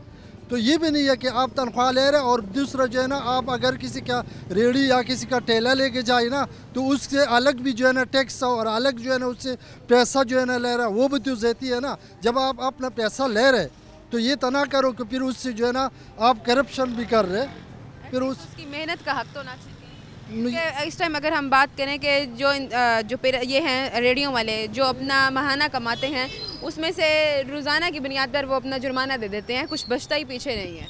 तो ये भी नहीं है कि आप तनख्वाह ले रहे और दूसरा जो है ना आप अगर किसी का रेडी या किसी का ठेला लेके जाए ना तो उससे अलग भी जो है ना टैक्स और अलग जो है ना उससे पैसा जो है ना ले रहा है, वो भी तो ज़्यादती है ना। जब आप अपना पैसा ले रहे तो ये तना करो कि फिर उससे जो है ना आप करप्शन भी कर रहे, फिर उसकी मेहनत का हक तो ना चाहिए। इस टाइम अगर हम बात करें कि जो ये हैं रेडियो वाले जो अपना महाना कमाते हैं उसमें से रोज़ाना की बुनियाद पर वो अपना जुर्माना दे देते हैं, कुछ बचता ही पीछे नहीं है।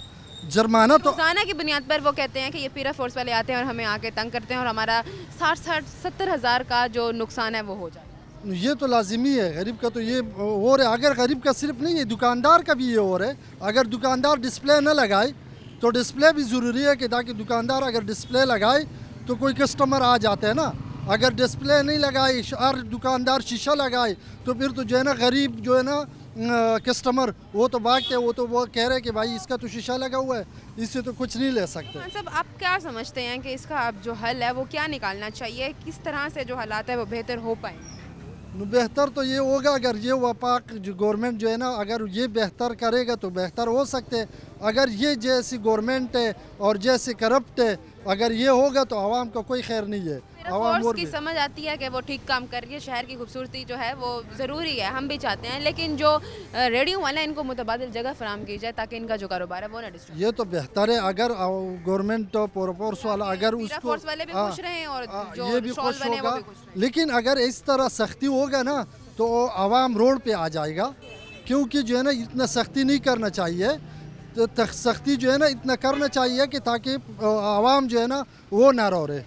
जुर्माना तो रोज़ाना की बुनियाद पर वो कहते हैं कि ये पीरा फोर्स वाले आते हैं और हमें आके तंग करते हैं और हमारा 60-70 हज़ार का जो नुकसान है वो हो जाता है। ये तो लाजिमी है, गरीब का तो ये हो रहा है। अगर गरीब का सिर्फ नहीं है, दुकानदार का भी ये हो रहा है। अगर दुकानदार डिस्प्ले न लगाए तो डिस्प्ले भी ज़रूरी है कि ताकि दुकानदार अगर डिस्प्ले लगाए तो कोई कस्टमर आ जाते हैं ना। अगर डिस्प्ले नहीं लगाए, हर दुकानदार शीशा लगाए तो फिर तो जो है ना गरीब जो है ना कस्टमर वो तो भागते हैं, वो कह रहे हैं कि भाई इसका तो शीशा लगा हुआ है, इससे तो कुछ नहीं ले सकते। सब आप क्या समझते हैं कि इसका अब जो हल है वो क्या निकालना चाहिए, किस तरह से जो हालात है वो बेहतर हो पाएंगे? बेहतर तो ये होगा अगर ये वफाक जो गवर्नमेंट जो है ना अगर ये बेहतर करेगा तो बेहतर हो सकते हैं। अगर ये जैसी गवर्नमेंट है और जैसे करप्ट है अगर ये होगा तो आवाम का कोई खैर नहीं है। आवाम फोर्स की समझ आती है कि वो ठीक काम कर रही है, शहर की खूबसूरती जो है वो ज़रूरी है, हम भी चाहते हैं, लेकिन जो रेडियो वाले हैं इनको मुतबादिल जगह फराम की जाए ताकि इनका जो कारोबार है वो ना डिस्टर्ब। ये तो बेहतर है अगर गवर्नमेंट फोर्स वाला अगर उसको फोर्स वाले भी खुश रहें और जो ये भी स्टॉल खुश बने हैं वो होगा। भी खुश रहें। लेकिन अगर इस तरह सख्ती होगा ना तो आवाम रोड पे आ जाएगा, क्योंकि जो है ना इतना सख्ती नहीं करना चाहिए। तो सख्ती जो है ना इतना करना चाहिए कि ताकि आवाम जो है ना वो ना रो रहे।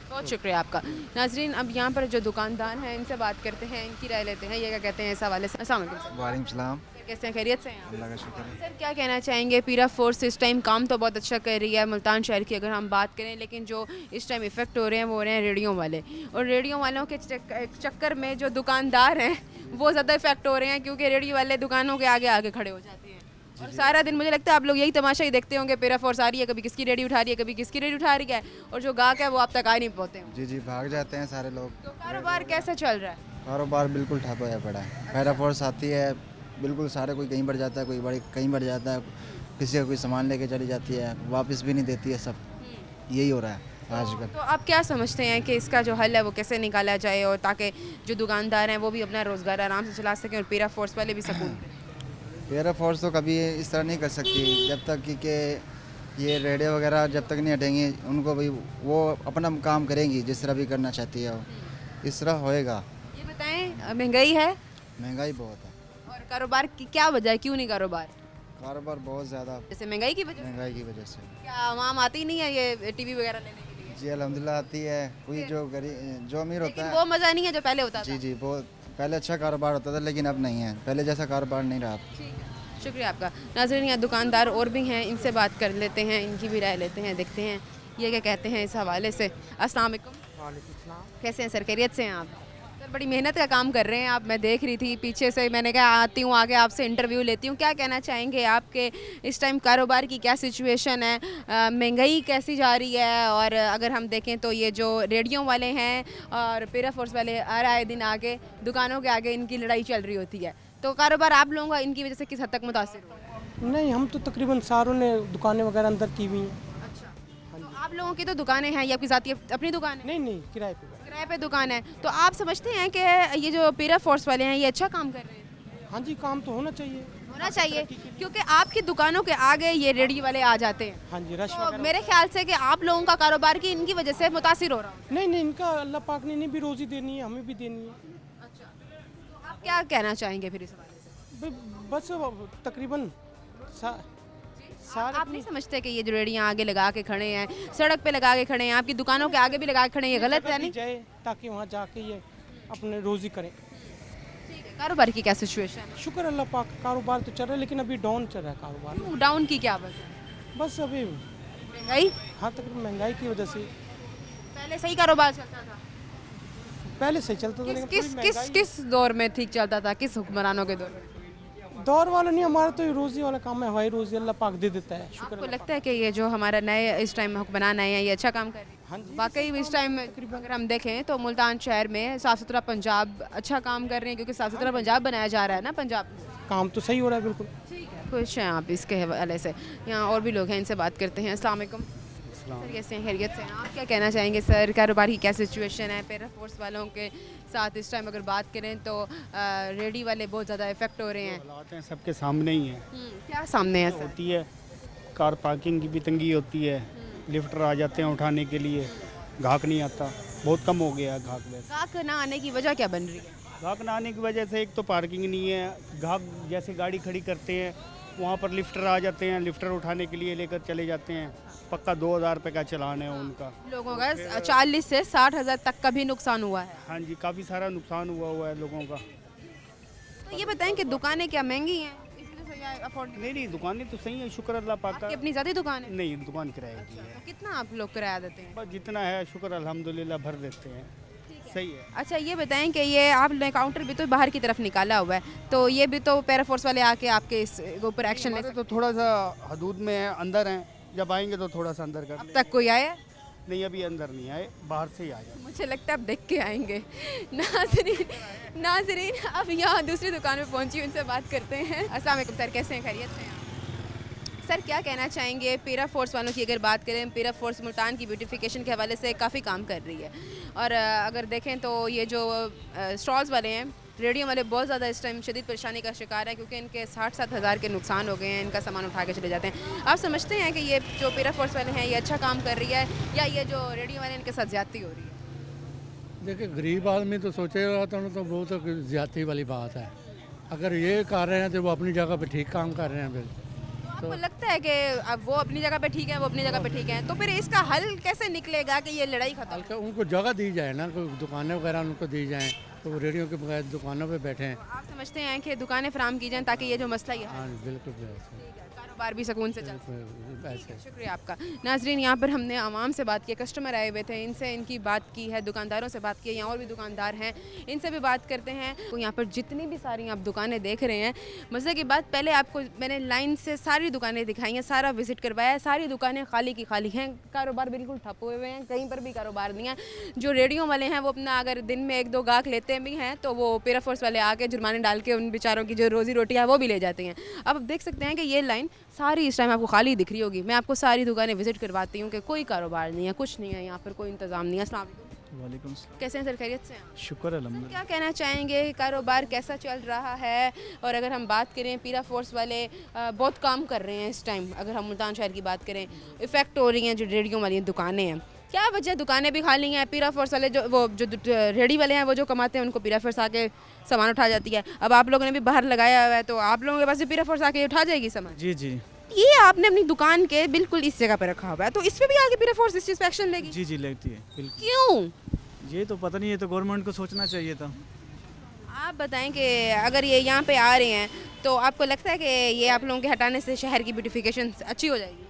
बहुत शुक्रिया आपका। नाजरीन, अब यहाँ पर जो दुकानदार हैं इनसे बात करते हैं, इनकी राय लेते हैं, ये क्या कहते हैं इस हवाले से। अस्सलाम वालेकुम सर। वालेकुम सलाम। सर, कैसे हैं, खैरियत से हैं आप? अल्लाह का शुक्र है। सर, क्या कहना चाहेंगे, पीरा फोर्स इस टाइम काम तो बहुत अच्छा कर रही है मुल्तान शहर की अगर हम बात करें, लेकिन जो इस टाइम इफ़ेक्ट हो रहे हैं वो हो रहे हैं रेडियो वाले, और रेडियो वालों के चक्कर में जो दुकानदार हैं वो ज़्यादा इफ़ेक्ट हो रहे हैं, क्योंकि रेडियो वाले दुकानों के आगे आगे खड़े हो जाते हैं और सारा दिन मुझे लगता है आप लोग यही तमाशा ही देखते होंगे, पीरा फोर्स आ रही है, कभी किसकी रेडी उठा रही है, कभी किसकी रेडी उठा रही है, और जो गाहक है वो आप तक आ नहीं पाते हैं। जी जी भाग जाते हैं सारे लोग। तो कारोबार कैसा चल रहा है? कारोबार बिल्कुल ठप होया पड़ा है। पैरा फोर्स आती है बिल्कुल सारे, कोई कहीं बढ़ जाता है, कोई बड़ी कहीं बढ़ जाता है, किसी का कोई सामान लेके चली जाती है, वापस भी नहीं देती है। सब यही हो रहा है आजकल। तो आप क्या समझते हैं कि इसका जो हल है वो कैसे निकाला जाए, और ताकि जो दुकानदार हैं वो भी अपना रोज़गार आराम से चला सकें और पीरा फोर्स वाले भी सकून दें? पैरा फोर्स तो कभी इस तरह नहीं कर सकती जब तक कि ये रेडियो वगैरह जब तक नहीं हटेंगी, उनको भी वो अपना काम करेंगी जिस तरह भी करना चाहती है वो, इस तरह होएगा। ये बताएं, महंगाई है महंगाई बहुत है और कारोबार की क्या वजह है, क्यों नहीं कारोबार? कारोबार बहुत ज़्यादा जैसे महंगाई की वजह से? महंगाई की वजह से। क्या आवाम आती नहीं है ये टीवी वगैरह लेने के लिए? जी अल्हम्दुलिल्लाह आती है, कोई जो गरीब जो अमीर होता लेकिन है। वो मज़ा नहीं है जो पहले होता जी था। जी बहुत पहले अच्छा कारोबार होता था, लेकिन अब नहीं है, पहले जैसा कारोबार नहीं रहा। ठीक है, शुक्रिया आपका। नाज़रीन, यहाँ दुकानदार और भी हैं, इनसे बात कर लेते हैं, इनकी भी राय लेते हैं, देखते हैं ये क्या कहते हैं इस हवाले से। अस्सलाम वालेकुम। कैसे हैं सर, खैरियत से हैं आप? सर, बड़ी मेहनत का काम कर रहे हैं आप, मैं देख रही थी पीछे से, मैंने कहा आती हूँ आगे आपसे इंटरव्यू लेती हूँ। क्या कहना चाहेंगे आपके इस टाइम कारोबार की क्या सिचुएशन है, महंगाई कैसी जा रही है, और अगर हम देखें तो ये जो रेडियो वाले हैं और पीरा फोर्स वाले आ रहा है दिन आगे दुकानों के आगे इनकी लड़ाई चल रही होती है, तो कारोबार आप लोगों का इनकी वजह से किस हद तक मुतासिर हुआ? नहीं, हम तो तकरीबन सारों ने दुकानें वगैरह अंदर की हुई हैं। अच्छा, तो आप लोगों की तो दुकानें हैं, ये आपकी ज़ाती अपनी दुकान है? नहीं नहीं, किराए पे। किराए पे दुकान है, तो आप समझते हैं कि ये जो पीरा फोर्स वाले हैं ये अच्छा काम कर रहे हैं? हाँ जी, काम तो होना चाहिए। होना चाहिए, क्योंकि आपकी दुकानों के आगे ये रेडी वाले आ जाते हैं। हाँ जी, रश तो वगैरह। मेरे ख्याल से कि आप लोगों का कारोबार की इनकी वजह से मुतासिर हो रहा है। नहीं नहीं, इनका अल्लाह पाक ने भी रोज़ी देनी है, हमें भी देनी है। अच्छा, तो आप क्या कहना चाहेंगे फिर इस हवाले से? बस तकरीबन सारे आप नहीं समझते कि ये जो रेडियाँ आगे लगा के खड़े हैं, सड़क पे लगा के खड़े हैं, आपकी दुकानों के आगे भी लगा के खड़े हैं, ये गलत है नहीं? जाए ताकि वहाँ जाके ये अपने रोज़ी करें। ठीक है, कारोबार की क्या सिचुएशन है? शुक्र अल्लाह पाक, कारोबार तो चल रहा है, लेकिन अभी डाउन चल रहा है कारोबार। क्यों डाउन की क्या वजह है? बस अभी महंगाई? हाँ, तकरीबन महंगाई की वजह से। पहले सही कारोबार चलता था? पहले सही चलता था, किस लेकिन किस थोड़ी किस महंगाई- किस दौर में ठीक चलता था, किस हुक्मरानों के दौर में? दौर वाला नहीं, हमारा तो ये रोज़ी वाला काम है, हवाई रोज़ी अल्लाह पाक दे देता है। शुक्र आपको लगता है कि ये जो हमारा नए इस टाइम हुक्मरान आए हैं ये अच्छा काम कर रहे हैं? हाँ जी। वाकई इस टाइम अगर हम देखें तो मुल्तान शहर में साफ़ सुथरा पंजाब अच्छा काम कर रहे हैं, क्योंकि साफ़ सुथरा पंजाब बनाया जा रहा है ना पंजाब में। काम तो सही हो रहा है बिल्कुल। ठीक है, खुश हैं आप इसके हवाले से। यहाँ और भी लोग हैं, इनसे बात करते हैं। अस्सलाम वालेकुम सर, कैसे हैं, खैरियत से हैं? आप क्या कहना चाहेंगे सर, कारोबार की क्या सिचुएशन है? पैरा फोर्स वालों के साथ इस टाइम अगर बात करें तो रेडी वाले बहुत ज़्यादा इफेक्ट हो रहे हैं। हालात हैं सबके सामने ही है। क्या सामने है सर? होती है कार पार्किंग की भी तंगी होती है, लिफ्टर आ जाते हैं उठाने के लिए, गाहक नहीं आता, बहुत कम हो गया है गाहक। वैसे गाहक ना आने की वजह क्या बन रही है? गाहक ना आने की वजह से एक तो पार्किंग नहीं है, गाहक जैसे गाड़ी खड़ी करते हैं वहाँ पर लिफ्टर आ जाते हैं, लिफ्टर उठाने के लिए लेकर चले जाते हैं, पक्का 2000 रुपये का चलान है उनका। लोगों का 40 से 60 हज़ार तक का भी नुकसान हुआ है। हाँ जी, काफ़ी सारा नुकसान हुआ है लोगों का। तो ये बताएं कि दुकानें क्या महंगी हैं, इसलिए से या अफोर्ड नहीं दुकानें तो सही है, शुक्र अल्लाह पाक का। आपकी अपनी ज़्यादा दुकान है? नहीं, दुकान किराए की है। तो कितना आप लोग किराया देते हैं? बस जितना है शुक्र अल्हम्दुलिल्लाह भर देते हैं, सही है। अच्छा, ये बताएं कि ये आपने काउंटर भी तो बाहर की तरफ निकाला हुआ है, तो ये भी तो पैरा फोर्स वाले आके आपके इस ऊपर एक्शन ले हमारे तो थोड़ा सा हदूद में है, अंदर हैं, जब आएंगे तो थोड़ा सा अंदर कर अब तक कोई आया? नहीं अभी अंदर नहीं आए, बाहर से ही आ जाए। मुझे लगता है अब देख के आएंगे। नाजरीन अब यहाँ दूसरी दुकान पे पहुँची, उनसे बात करते हैं। अस्सलाम वालेकुम सर, कैसे हैं, खैरियत से हैं आप? सर क्या कहना चाहेंगे, पीरा फोर्स वालों की अगर बात करें, पीरा फोर्स मुल्तान की ब्यूटिफिकेशन के हवाले से काफ़ी काम कर रही है, और अगर देखें तो ये जो स्टॉल्स वाले हैं, रेडियो वाले, बहुत ज़्यादा इस टाइम शदीद परेशानी का शिकार है, क्योंकि इनके 60-70 हज़ार के नुकसान हो गए हैं, इनका सामान उठा के चले जाते हैं। आप समझते हैं कि ये जो पीरा फोर्स वाले हैं ये अच्छा काम कर रही है, या ये जो रेडियो वाले इनके साथ ज़्यादती हो रही है? देखिए, गरीब आदमी तो सोचेगा तो बहुत ज़्यादती वाली बात है। अगर ये कर रहे हैं तो वो अपनी जगह पे ठीक काम कर रहे हैं। फिर तो आपको लगता है कि अब वो अपनी जगह पे ठीक है, वो अपनी जगह पे ठीक है, तो फिर इसका हल कैसे निकलेगा कि ये लड़ाई खत्म? उनको जगह दी जाए ना, कोई दुकानें वगैरह उनको दी जाएँ, तो वो रेडियो के बगैर दुकानों पे बैठे हैं। आप समझते हैं कि दुकानें फराम की जाएं ताकि ये जो मसला ये हाँ बिल्कुल कारोबार भी सुकून से चल ऐसे। शुक्रिया आपका। नाजरीन, यहाँ पर हमने आवाम से बात की, कस्टमर आए हुए थे, इनसे इनकी बात की है, दुकानदारों से बात की है, यहाँ और भी दुकानदार हैं, इनसे भी बात करते हैं। तो यहाँ पर जितनी भी सारी आप दुकानें देख रहे हैं, मज़े की बात, पहले आपको मैंने लाइन से सारी दुकानें दिखाई हैं, सारा विजिट करवाया है, सारी दुकानें खाली की खाली हैं, कारोबार बिल्कुल ठप हुए हुए हैं, कहीं पर भी कारोबार नहीं है। जो रेडियो वाले हैं वो अपना अगर दिन में 1-2 गाहक लेते भी हैं तो वो पीरा फोर्स वाले आके जुर्माने डाल के उन बेचारों की जो रोज़ी रोटी है वो भी ले जाते हैं। अब आप देख सकते हैं कि ये लाइन सारी इस टाइम आपको खाली दिख रही होगी। मैं आपको सारी दुकानें विजिट करवाती हूँ कि कोई कारोबार नहीं है, कुछ नहीं है, यहाँ पर कोई इंतज़ाम नहीं है। अस्सलाम वालेकुम। वालेकुम। कैसे हैं सर, खैरियत से हैं? शुक्र अल्हम्दुलिल्लाह। क्या कहना चाहेंगे, कारोबार कैसा चल रहा है? और अगर हम बात करें, पीरा फोर्स वाले बहुत काम कर रहे हैं इस टाइम, अगर हम मुल्तान शहर की बात करें, इफ़ेक्ट हो रही हैं जो रेडियो वाली दुकानें हैं, क्या वजह? दुकानें भी खाली हैं, पीरा फोर्स वाले जो रेडी वाले हैं वो जो कमाते हैं उनको पीरा फोर्स आके सामान उठा जाती है। अब आप लोगों ने भी बाहर लगाया हुआ है, तो आप लोगों के पास भी पीरा फोर्स आके उठा जाएगी सामान? जी जी ये आपने अपनी दुकान के बिल्कुल इस जगह पर रखा हुआ है, तो इस पे भी आगे पीरा फोर्स इस चीज़ पे एक्शन लेगी? जी जी लेती है बिल्कुल। क्यों? ये तो पता नहीं, ये तो गवर्नमेंट को सोचना चाहिए था। आप बताएं कि अगर ये यहाँ पे आ रहे हैं तो आपको लगता है कि ये आप लोगों के हटाने से शहर की ब्यूटिफिकेशन अच्छी हो जाएगी?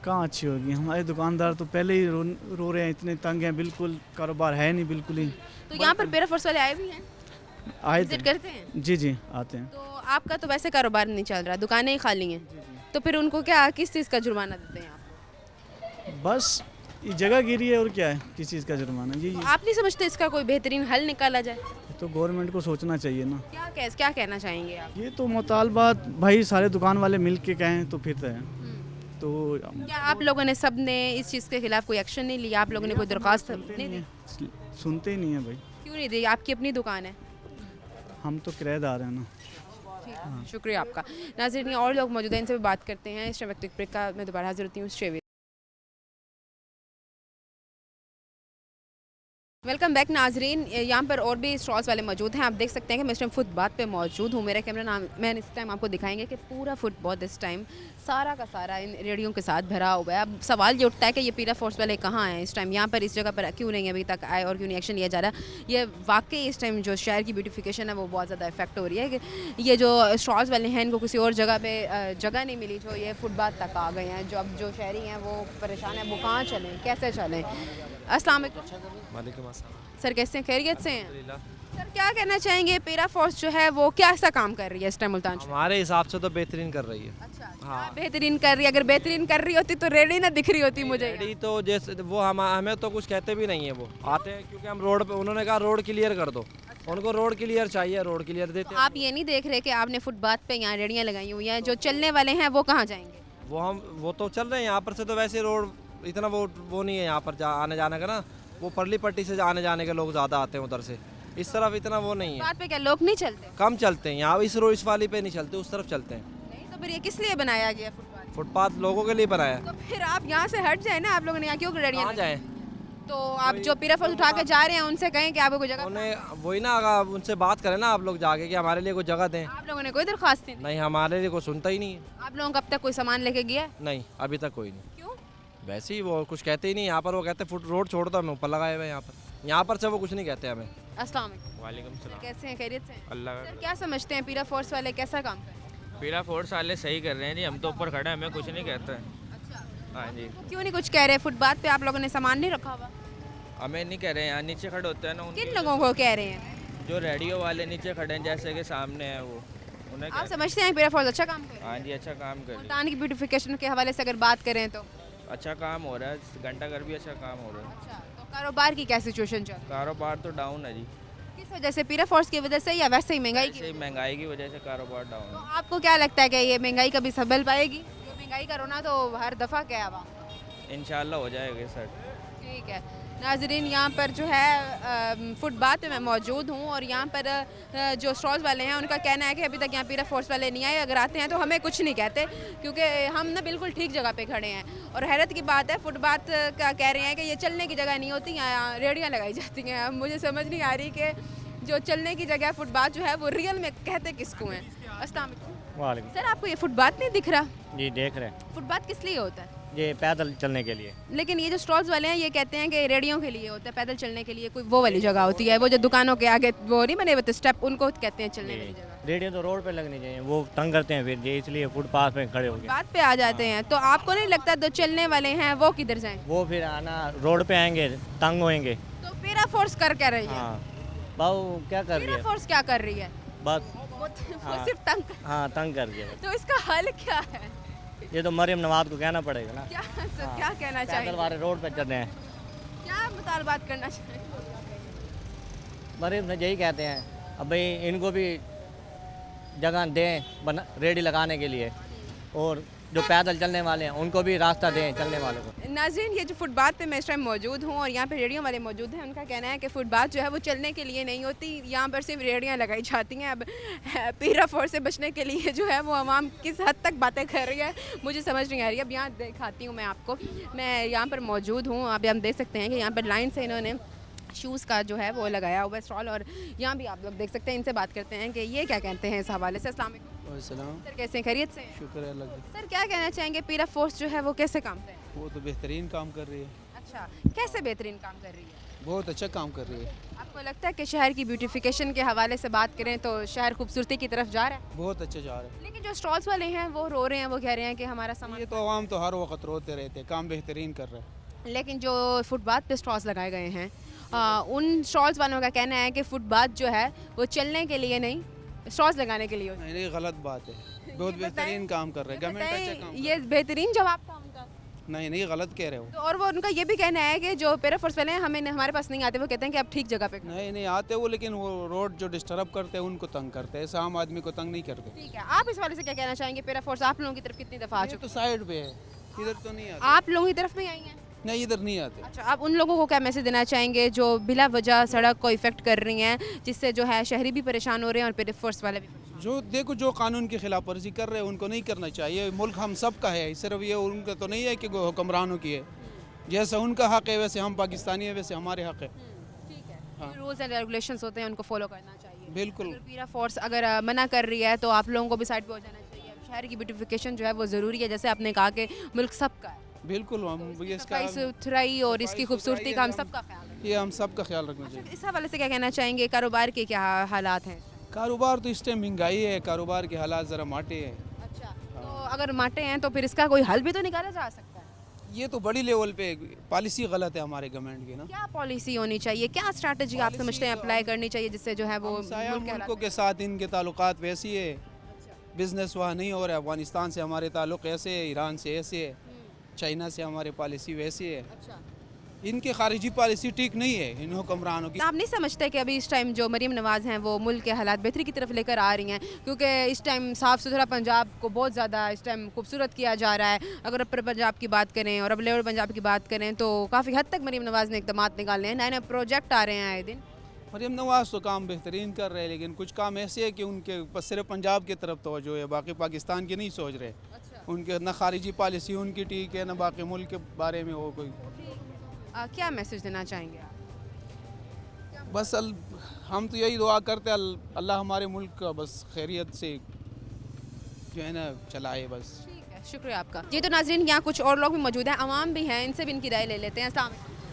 कहाँ अच्छी होगी, हमारे दुकानदार तो पहले ही रो रहे हैं, इतने तंग हैं, बिल्कुल कारोबार है नहीं बिल्कुल ही। तो यहाँ पर पीरा फोर्स वाले आए भी हैं, आए विजिट करते हैं? जी जी आते हैं। तो आपका तो वैसे कारोबार नहीं चल रहा, दुकानें ही खाली हैं, तो फिर उनको क्या, किस चीज़ का जुर्माना देते हैं आप? बस ये जगह गिरी है और क्या है, किस चीज़ का जुर्माना? जी तो आप नहीं समझते इसका कोई बेहतरीन हल निकाला जाए? तो गवर्नमेंट को सोचना चाहिए ना। क्या कहना चाहेंगे आप? ये तो मुतालबात भाई सारे दुकान वाले मिल के कहें तो फिर है। तो क्या आप लोगों ने, सब ने इस चीज़ के खिलाफ कोई एक्शन नहीं लिया? आप लोगों ने कोई दरख्वास्त नहीं दी? सुनते ही नहीं है भाई। क्यों नहीं दी? आपकी अपनी दुकान है। हम तो किराएदार हैं ना। शुक्रिया आपका। नाज़रीन, और लोग मौजूद हैं, इनसे भी बात करते हैं। इस टाइम ब्रेक का मैं दोबारा हाजिर होती हूँ। स्टे वेलकम बैक नाजरीन। यहाँ पर और भी स्टॉल्स वाले मौजूद हैं। आप देख सकते हैं कि मैं इस टाइम फुटपाथ पे मौजूद हूँ। मेरा कैमरा नाम मैं इस टाइम आपको दिखाएंगे कि पूरा फुटपाथ इस टाइम सारा का सारा इन रेडियो के साथ भरा हुआ है। अब सवाल ये उठता है कि ये पीरा फोर्स वाले कहाँ हैं इस टाइम, यहाँ पर इस जगह पर क्यों नहीं अभी तक आए और क्यों नहीं एक्शन लिया जा रहा? ये वाकई इस टाइम जो शहर की ब्यूटिफिकेशन है वो बहुत ज़्यादा इफेक्ट हो रही है कि ये जो स्टॉल्स वाले हैं इनको किसी और जगह पर जगह नहीं मिली, जो ये फुटपाथ तक आ गए हैं। जो अब जो शहरी हैं वो परेशान हैं, वो कहाँ चलें, कैसे चलें? अस्सलाम वालेकुम। सर कैसे हैं, खैरियत से हैं? सर क्या कहना चाहेंगे, पीरा फोर्स जो है वो क्या सा काम कर रही है इस टाइम मुल्तान? हमारे हिसाब से तो बेहतरीन कर रही है। अच्छा, हाँ बेहतरीन कर रही है। अगर बेहतरीन कर रही होती तो रेडी ना दिख रही होती मुझे। रेडी तो जैसे वो हमें तो कुछ कहते भी नहीं है, वो आते हैं क्योंकि हम रोड पे, उन्होंने कहा रोड क्लियर कर दो, उनको रोड क्लियर चाहिए, रोड क्लियर देते हैं। आप ये नहीं देख रहे कि आपने फुटपाथ पे यहाँ रेडियाँ लगाई हुई हैं, जो चलने वाले हैं वो कहाँ जाएंगे? वो तो चल रहे हैं, यहाँ पर से तो वैसे रोड इतना वो नहीं है यहाँ पर आने जाने का ना, वो परली पट्टी से आने जाने के लोग ज़्यादा आते हैं उधर से, इस तरफ इतना वो नहीं है। फुटपाथ पे क्या लोग नहीं चलते? कम चलते हैं यहाँ, इस वाली पे नहीं चलते, उस तरफ चलते हैं। नहीं तो फिर ये किस लिए बनाया गया फुटपाथ? फुटपाथ लोगों के लिए बनाया है। तो फिर आप यहाँ से हट जाए ना, आप लोगों ने यहाँ क्यों रेडियाँ जाए? तो आप जो पीरा फोर्स उठा के जा रहे हैं उनसे कहें कि आपको कोई जगह, उन्हें वही ना, अगर उनसे बात करें ना आप लोग जाके कि हमारे लिए कोई जगह दें। आप लोगों ने कोई दरख्वास्त नहीं, हमारे लिए कोई सुनता ही नहीं है। आप लोगों का अब तक कोई सामान लेके गया? नहीं, अभी तक कोई नहीं। क्यों? वैसे ही वो कुछ कहते ही नहीं यहाँ पर, वो कहते फुट रोड छोड़ दो, हमें ऊपर लगाए हुए यहाँ पर से वो कुछ नहीं कहते हमें। अस्सलाम वालेकुम सलाम। कैसे हैं, खैरियत से? अल्लाह सर क्या समझते हैं पीरा फोर्स वाले कैसा काम कर रहे हैं? पीरा फोर्स वाले सही कर रहे हैं जी, हम तो ऊपर खड़े हैं, हमें कुछ नहीं कहते हैं। अच्छा, हाँ जी। तो क्यों नहीं कुछ कह रहे? फुटपाथ पे आप लोगों ने सामान नहीं रखा हुआ? हमें नहीं कह रहे हैं, यहाँ नीचे खड़े होते हैं ना। किन लोगों को कह रहे हैं? जो रेडियो वाले नीचे खड़े हैं, जैसे कि सामने है वो, उन्हें आप समझते हैं पीरा फोर्स अच्छा काम कर रहे हैं? हाँ जी, अच्छा काम कर रही है। मुल्तान की ब्यूटिफिकेशन के हवाले से अगर बात करें तो अच्छा काम हो रहा है, घंटा घर भी अच्छा काम हो रहा है। अच्छा, तो कारोबार की क्या सिचुएशन चल रही कारोबार तो डाउन है जी, है? किस वजह से? पीरा फोर्स की वजह से या वैसे ही महंगाई की? ऐसे ही महंगाई की वजह से कारोबार डाउन तो है। आपको क्या लगता है कि ये महंगाई कभी संभल पाएगी? जो महंगाई का रोना तो हर दफ़ा क्या है वहाँ। इंशाल्लाह हो जाएगा सर। ठीक है नाजरीन, यहाँ पर जो है फुटपाथ पे मैं मौजूद हूँ और यहाँ पर जो स्टॉल्स वाले हैं उनका कहना है कि अभी तक यहाँ पीरा फोर्स वाले नहीं आए। अगर आते हैं तो हमें कुछ नहीं कहते क्योंकि हम ना बिल्कुल ठीक जगह पे खड़े हैं। और हैरत की बात है, फुटपाथ का कह रहे हैं कि ये चलने की जगह नहीं होती, यहाँ रेहड़ियाँ लगाई जाती हैं। अब मुझे समझ नहीं आ रही कि जो चलने की जगह फुटपाथ जो है वो रियल में कहते किसको हैं। अस्सलाम वालेकुम। वालेकुम। सर, आपको ये फुटपाथ नहीं दिख रहा? जी देख रहे हैं, फुटपाथ किस लिए होता है? ये पैदल चलने के लिए। लेकिन ये जो स्टॉल्स वाले हैं ये कहते हैं कि रेडियो के लिए होता है, पैदल चलने के लिए कोई वो वाली जगह होती है, वो जो दुकानों के आगे वो नहीं बने हुए स्टेप, उनको कहते हैं चलने वाली जगह। रेडियो तो रोड पे लगनी चाहिए, वो तंग करते हैं फिर ये, इसलिए फुटपाथ पे खड़े हो गए। बात पे आ जाते हैं। तो आपको नहीं लगता जो चलने वाले हैं वो किधर जाएं? वो फिर आना रोड पे आएंगे, तंग होएंगे। तो पीरा फोर्स कर क्या रही है? हाँ बाबू क्या कर रही पीरा है? फोर्स क्या कर रही है? बस वो हाँ। सिर्फ तंग हाँ तंग कर दिया। तो इसका हल क्या है? ये तो मरियम नवाज को कहना पड़ेगा ना। क्या सर, हाँ। क्या कहना चाहिए? पैदल वाले रोड पे चल रहे हैं, क्या मुतालबात करना चाहिए? मरियम से यही कहते हैं अब भाई इनको भी जगह दें बना रेडी लगाने के लिए, और जो पैदल चलने वाले हैं उनको भी रास्ता दें चलने वालों को। नाज़रीन, ये जो फुटपाथ पे मैं इस टाइम मौजूद हूँ और यहाँ पे रेडियो वाले मौजूद हैं, उनका कहना है कि फुटपाथ जो है वो चलने के लिए नहीं होती, यहाँ पर सिर्फ रेडियाँ लगाई जाती हैं। अब पीरा फोर्स से बचने के लिए जो है वो आवाम किस हद तक बातें कर रही है मुझे समझ नहीं आ रही। अब यहाँ दिखाती हूँ मैं आपको, मैं यहाँ पर मौजूद हूँ। अभी हम देख सकते हैं कि यहाँ पर लाइन से इन्होंने शूज़ का जो है वो लगाया हुआ है स्टॉल, और यहाँ भी आप लोग देख सकते हैं। इनसे बात करते हैं कि ये क्या कहते हैं इस हवाले से। अस्सलाम वालेकुम सर, कैसे हैं? खैरियत से हैं? शुक्र है अल्लाह का। सर, क्या कहना चाहेंगे, पीरा फोर्स जो है वो कैसे काम कर रही है? वो तो बेहतरीन काम कर रही है, अच्छा, कैसे बेहतरीन काम कर रही है? बहुत अच्छा काम कर रही है। आपको लगता है कि शहर की ब्यूटिफिकेशन के हवाले से बात करें तो शहर खूबसूरती की तरफ जा रहा है? बहुत अच्छा जा रहा है। लेकिन जो स्टॉल्स वाले हैं वो रो रहे हैं, वो कह रहे हैं कि हमारा सामान। ये तो आवाम तो हर वक्त रोते रहते हैं, काम बेहतरीन कर रहा है। लेकिन जो फुटपाथ पे स्टॉल्स लगाए गए हैं उन स्टॉल्स वालों का कहना है कि फुटपाथ जो है वो चलने के लिए नहीं, स्टॉल्स लगाने के लिए होता है। नहीं, गलत बात है, बहुत बेहतरीन काम कर रहे हैं, गवर्नमेंट अच्छा काम ये बेहतरीन जवाब था उनका। नहीं गलत कह रहे हो। तो और वो उनका ये भी कहना है कि जो पैरा फोर्स वाले हैं हमारे पास नहीं आते, वो कहते हैं कि आप ठीक जगह पे खड़े हैं। नहीं आते वो, लेकिन वो रोड जो डिस्टर्ब करते हैं उनको तंग करते हैं, ऐसा आम आदमी को तंग नहीं करते। ठीक है, आप इस वाले से क्या कहना चाहेंगे? पैरा फोर्स आप लोगों की तरफ कितनी दफ़ा आ ये चुके तो साइड पे है, इधर तो नहीं आते। आप लोगों की तरफ नहीं आई हैं? नहीं, इधर नहीं आते। अच्छा, आप उन लोगों को क्या मैसेज देना चाहेंगे जो बिला वजह सड़क को इफेक्ट कर रही हैं, जिससे जो है शहरी भी परेशान हो रहे हैं और पैरा फोर्स वाले भी परेशान? जो देखो जो कानून की खिलाफ वर्जी कर रहे हैं उनको नहीं करना चाहिए। मुल्क हम सब का है, सिर्फ ये उनका तो नहीं है कि हुक्मरानों की है। जैसा उनका हक है वैसे हम पाकिस्तानी है, वैसे हमारे हक है। ठीक है, हाँ। रूल्स एंड रेगुलेशंस होते हैं उनको फॉलो करना चाहिए। बिल्कुल। अगर पीरा फोर्स अगर मना कर रही है तो आप लोगों को भी साइड पे हो जाना चाहिए। शहर की ब्यूटिफिकेशन जो है वो ज़रूरी है, जैसे आपने कहा कि मुल्क सबका है। बिल्कुल, हम ये इसका सफाई सुथराई और इसकी खूबसूरती का हम सबका ख्याल रखें। ये हम सब का ख्याल रखना चाहिए। इस हवाले से क्या कहना चाहेंगे? कारोबार के क्या हालात हैं? कारोबार तो इस टाइम महंगाई है, कारोबार के हालात ज़रा माटे हैं। अच्छा, तो अगर माटे हैं तो फिर इसका कोई हल भी तो निकाला जा सकता है। ये तो बड़ी लेवल पे पॉलिसी गलत है हमारे गवर्नमेंट की ना। क्या पॉलिसी होनी चाहिए, क्या स्ट्रैटेजी आप समझते हैं अप्लाई करनी चाहिए जिससे जो है वो मुल्क के मुल्कों के साथ इनके ताल्लुकात वैसी है, बिजनेस वहाँ नहीं हो रहा है। अफगानिस्तान से हमारे ताल्लुक ऐसे है, ईरान से ऐसे है, चाइना से हमारी पॉलिसी वैसी है। अच्छा, इनकी खारिजी पॉलिसी ठीक नहीं है इन हुक्मरानों की। आप नहीं समझते कि अभी इस टाइम जो मरीम नवाज़ हैं वो मुल्क के हालात बेहतरी की तरफ लेकर आ रही हैं? क्योंकि इस टाइम साफ़ सुथरा पंजाब को बहुत ज़्यादा इस टाइम खूबसूरत किया जा रहा है। अगर अपर पंजाब की बात करें और अब लोअर पंजाब की बात करें तो काफ़ी हद तक मरीम नवाज़ ने इक़दाम निकाले हैं, नए नए प्रोजेक्ट आ रहे हैं आए दिन। मरीम नवाज तो काम बेहतरीन कर रहे हैं, लेकिन कुछ काम ऐसे है कि उनके बस सिर्फ पंजाब की तरफ तवज्जो है, बाकी पाकिस्तान की नहीं सोच रहे। उनके न खारिजी पॉलिसी उनकी ठीक है, न बाकी मुल्क के बारे में वो कोई। क्या मैसेज देना चाहेंगे आप? बस हम तो यही दुआ करते हैं अल्लाह हमारे मुल्क का बस खैरियत से जो है ना चलाए बस। ठीक है, शुक्रिया आपका। ये तो नाज़रीन यहाँ कुछ और लोग भी मौजूद हैं, आवाम भी हैं, इनसे भी इनकी राय ले लेते हैं। अस्सलाम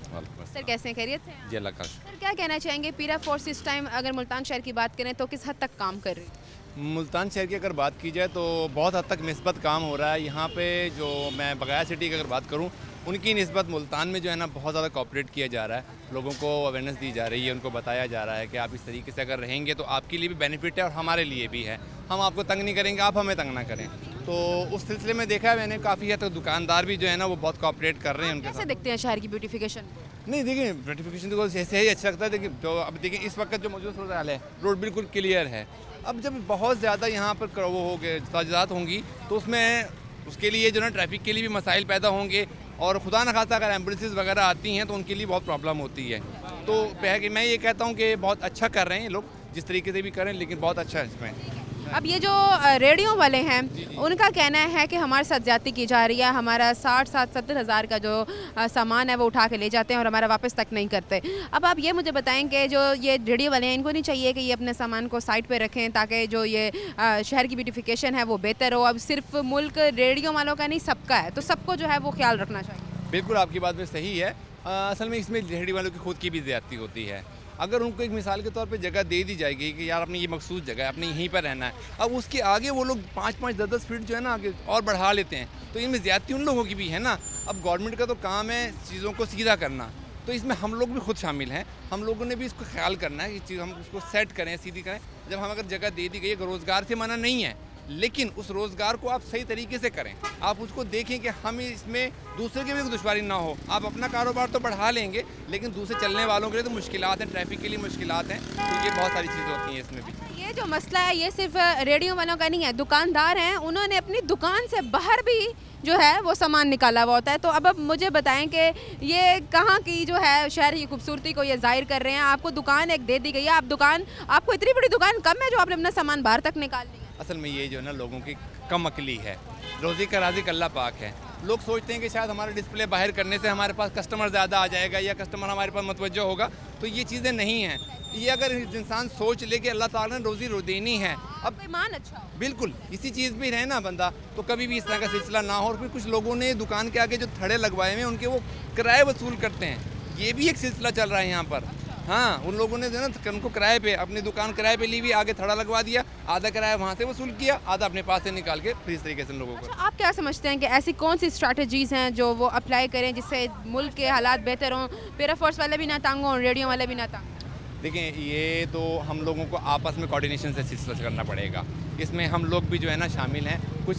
वालेकुम सर, कैसे हैं? खैरियत से हैं? जी अल्लाह का। सर, क्या कहना चाहेंगे, पीरा फोर्स इस टाइम अगर मुल्तान शहर की बात करें तो किस हद तक काम कर रही है? मुल्तान शहर की अगर बात की जाए तो बहुत हद तक निस्बत काम हो रहा है। यहाँ पे जो मैं बगाया सिटी की अगर बात करूँ, उनकी निस्बत मुल्तान में जो है ना बहुत ज़्यादा कोऑपरेट किया जा रहा है। लोगों को अवेयरनेस दी जा रही है, उनको बताया जा रहा है कि आप इस तरीके से अगर रहेंगे तो आपके लिए भी बेनिफिट है और हमारे लिए भी है। हम आपको तंग नहीं करेंगे, आप हमें तंग ना करें। तो उस सिलसिले में देखा है मैंने काफ़ी हद तक दुकानदार भी जो है ना वो बहुत कॉपरेट कर रहे हैं उनके कैसे साथ। देखते हैं शहर की ब्यूटिफिकेशन? नहीं देखिए ब्यूटिफिकेशन तो ऐसे ही अच्छा लगता है, देखिए जो अब देखिए इस वक्त जो मौजूद सूरत हाल है, रोड बिल्कुल क्लियर है। अब जब बहुत ज़्यादा यहाँ पर वो हो गए ताजात होंगी तो उसमें उसके लिए जो ना ट्रैफिक के लिए भी मसाइल पैदा होंगे, और खुदा न खास्ता अगर एम्बुलेंसेज वगैरह आती हैं तो उनके लिए बहुत प्रॉब्लम होती है। तो मैं ये कहता हूँ कि बहुत अच्छा कर रहे हैं लोग, जिस तरीके से भी करें, लेकिन बहुत अच्छा है इसमें। अब ये जो रेडियो वाले हैं उनका कहना है कि हमारे साथ ज्यादती की जा रही है, हमारा 60-70 हज़ार का जो सामान है वो उठा के ले जाते हैं और हमारा वापस तक नहीं करते। अब आप ये मुझे बताएं कि जो ये रेडियो वाले हैं इनको नहीं चाहिए कि ये अपने सामान को साइड पे रखें ताकि जो ये शहर की ब्यूटिफिकेशन है वो बेहतर हो? अब सिर्फ मुल्क रेडियो वालों का नहीं, सबका है, तो सबको जो है वो ख्याल रखना चाहिए। बिल्कुल आपकी बात में सही है। असल में इसमें रेहड़ी वालों की खुद की भी ज़्यादती होती है। अगर उनको एक मिसाल के तौर पे जगह दे दी जाएगी कि यार अपनी ये मखसूस जगह है, अपने यहीं पर रहना है, अब उसके आगे वो लोग 5-5, 10-10 फीट जो है ना आगे और बढ़ा लेते हैं, तो इनमें ज़्यादती उन लोगों की भी है ना। अब गवर्नमेंट का तो काम है चीज़ों को सीधा करना, तो इसमें हम लोग भी खुद शामिल हैं। हम लोगों ने भी इसको ख्याल करना है कि चीज़ हम उसको सेट करें, सीधी करें। जब हम अगर जगह दे दी गई है, रोज़गार से मना नहीं है, लेकिन उस रोज़गार को आप सही तरीके से करें। आप उसको देखें कि हम इसमें दूसरे की भी दुश्वारी ना हो। आप अपना कारोबार तो बढ़ा लेंगे, लेकिन दूसरे चलने वालों के लिए तो मुश्किलात हैं, ट्रैफिक के लिए मुश्किलात हैं, तो ये बहुत सारी चीज़ें होती हैं इसमें भी। ये जो मसला है ये सिर्फ रेडियो वालों का नहीं है, दुकानदार हैं, उन्होंने अपनी दुकान से बाहर भी जो है वो सामान निकाला हुआ होता है। तो अब मुझे बताएं कि ये कहाँ की जो है शहर की खूबसूरती को ये जाहिर कर रहे हैं। आपको दुकान एक दे दी गई है, आपको इतनी बड़ी दुकान कम है जो आपने अपना सामान बाहर तक निकाल लिया? असल में ये जो है ना लोगों की कम अकली है। रोज़ी का राज़िक अल्लाह पाक है। लोग सोचते हैं कि शायद हमारा डिस्प्ले बाहर करने से हमारे पास कस्टमर ज़्यादा आ जाएगा या कस्टमर हमारे पास मुतवज्जो होगा, तो ये चीज़ें नहीं हैं। ये अगर इंसान सोच ले कि अल्लाह ताला ने रोज़ी देनी है, अब ईमान अच्छा हो, बिल्कुल इसी चीज़ में रहे ना बंदा, तो कभी भी इस तरह का सिलसिला ना हो। और फिर कुछ लोगों ने दुकान के आगे जो थड़े लगवाए हुए हैं उनके वो किराए वसूल करते हैं, ये भी एक सिलसिला चल रहा है यहाँ पर। हाँ, उन लोगों ने जो ना उनको किराए पे अपनी दुकान किराए पे ली हुई, आगे थड़ा लगवा दिया, आधा किराया वहाँ से वसूल किया, आधा अपने पास से निकाल के फिर इस तरीके से लोगों को। अच्छा, आप क्या समझते हैं कि ऐसी कौन सी स्ट्रैटेजीज़ हैं जो वो अप्लाई करें जिससे मुल्क के हालात बेहतर हों, पैरा फोर्स वाले भी ना तंग हों, रेडियो वाले भी ना तंग? देखिए ये तो हम लोगों को आपस में कोऑर्डिनेशन से सिलसिला करना पड़ेगा। इसमें हम लोग भी जो है ना शामिल हैं। कुछ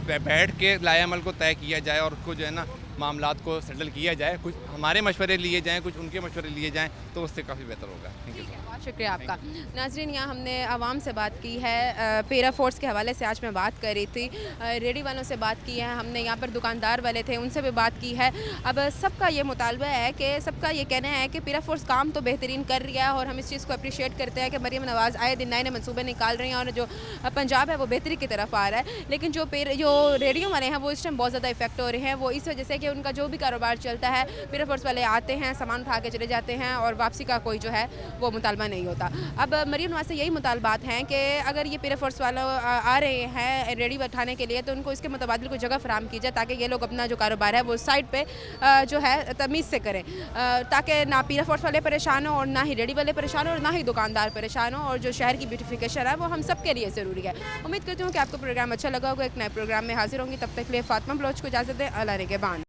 बैठ के लाएअमल को तय किया जाए और उसको जो है ना मामलात को सेटल किया जाए, कुछ हमारे मशवरे लिए जाएँ, कुछ उनके मशवरे लिए जाएँ, तो उससे काफ़ी बेहतर होगा। Thank you. बहुत शुक्रिया आपका। नाजरीन, यहाँ हमने आवाम से बात की है, पैरा फोर्स के हवाले से आज मैं बात कर रही थी, रेडी वालों से बात की है हमने, यहाँ पर दुकानदार वाले थे उनसे भी बात की है। अब सबका ये मुतालबा है कि सबका ये कहना है कि पैरा फोर्स काम तो बेहतरीन कर रही है और हम इस चीज़ को अप्रिशिएट करते हैं कि मरीम नवाज़ आए दिन नए नए मनसूबे निकाल रही हैं और जो पंजाब है वो बेहतरी की तरफ आ रहा है। लेकिन जो रेडियो वाले हैं वो इस टाइम बहुत ज़्यादा इफेक्ट हो रहे हैं, वो इस वजह से कि उनका जो भी कारोबार चलता है, पैरा फोर्स वाले आते हैं, सामान उठा के चले जाते हैं और वापसी का कोई जो है वो मुतालबा नहीं होता। अब मरीम नवाज़ से यही मुतालबात हैं कि अगर ये पैरा फोर्स वाले आ रहे हैं रेडी उठाने के लिए तो उनको इसके मुतबादिल कोई जगह फराम की जाए ताकि ये लोग अपना जो कारोबार है वो साइड पे जो है तमीज़ से करें, ताकि ना पैरा फोर्स वाले परेशान हो और ना ही रेडी वाले परेशान हो और ना ही दुकानदार परेशान हो। और जो शहर की ब्यूटिफिकेशन है वो हम सब के लिए ज़रूरी है। उम्मीद करती हूँ कि आपको प्रोग्राम अच्छा लगा होगा। एक नए प्रोग्राम में हाजिर होंगी, तब तक के लिए फातिमा बलोच को इजाज़त दें। अल्लाह निगहबान।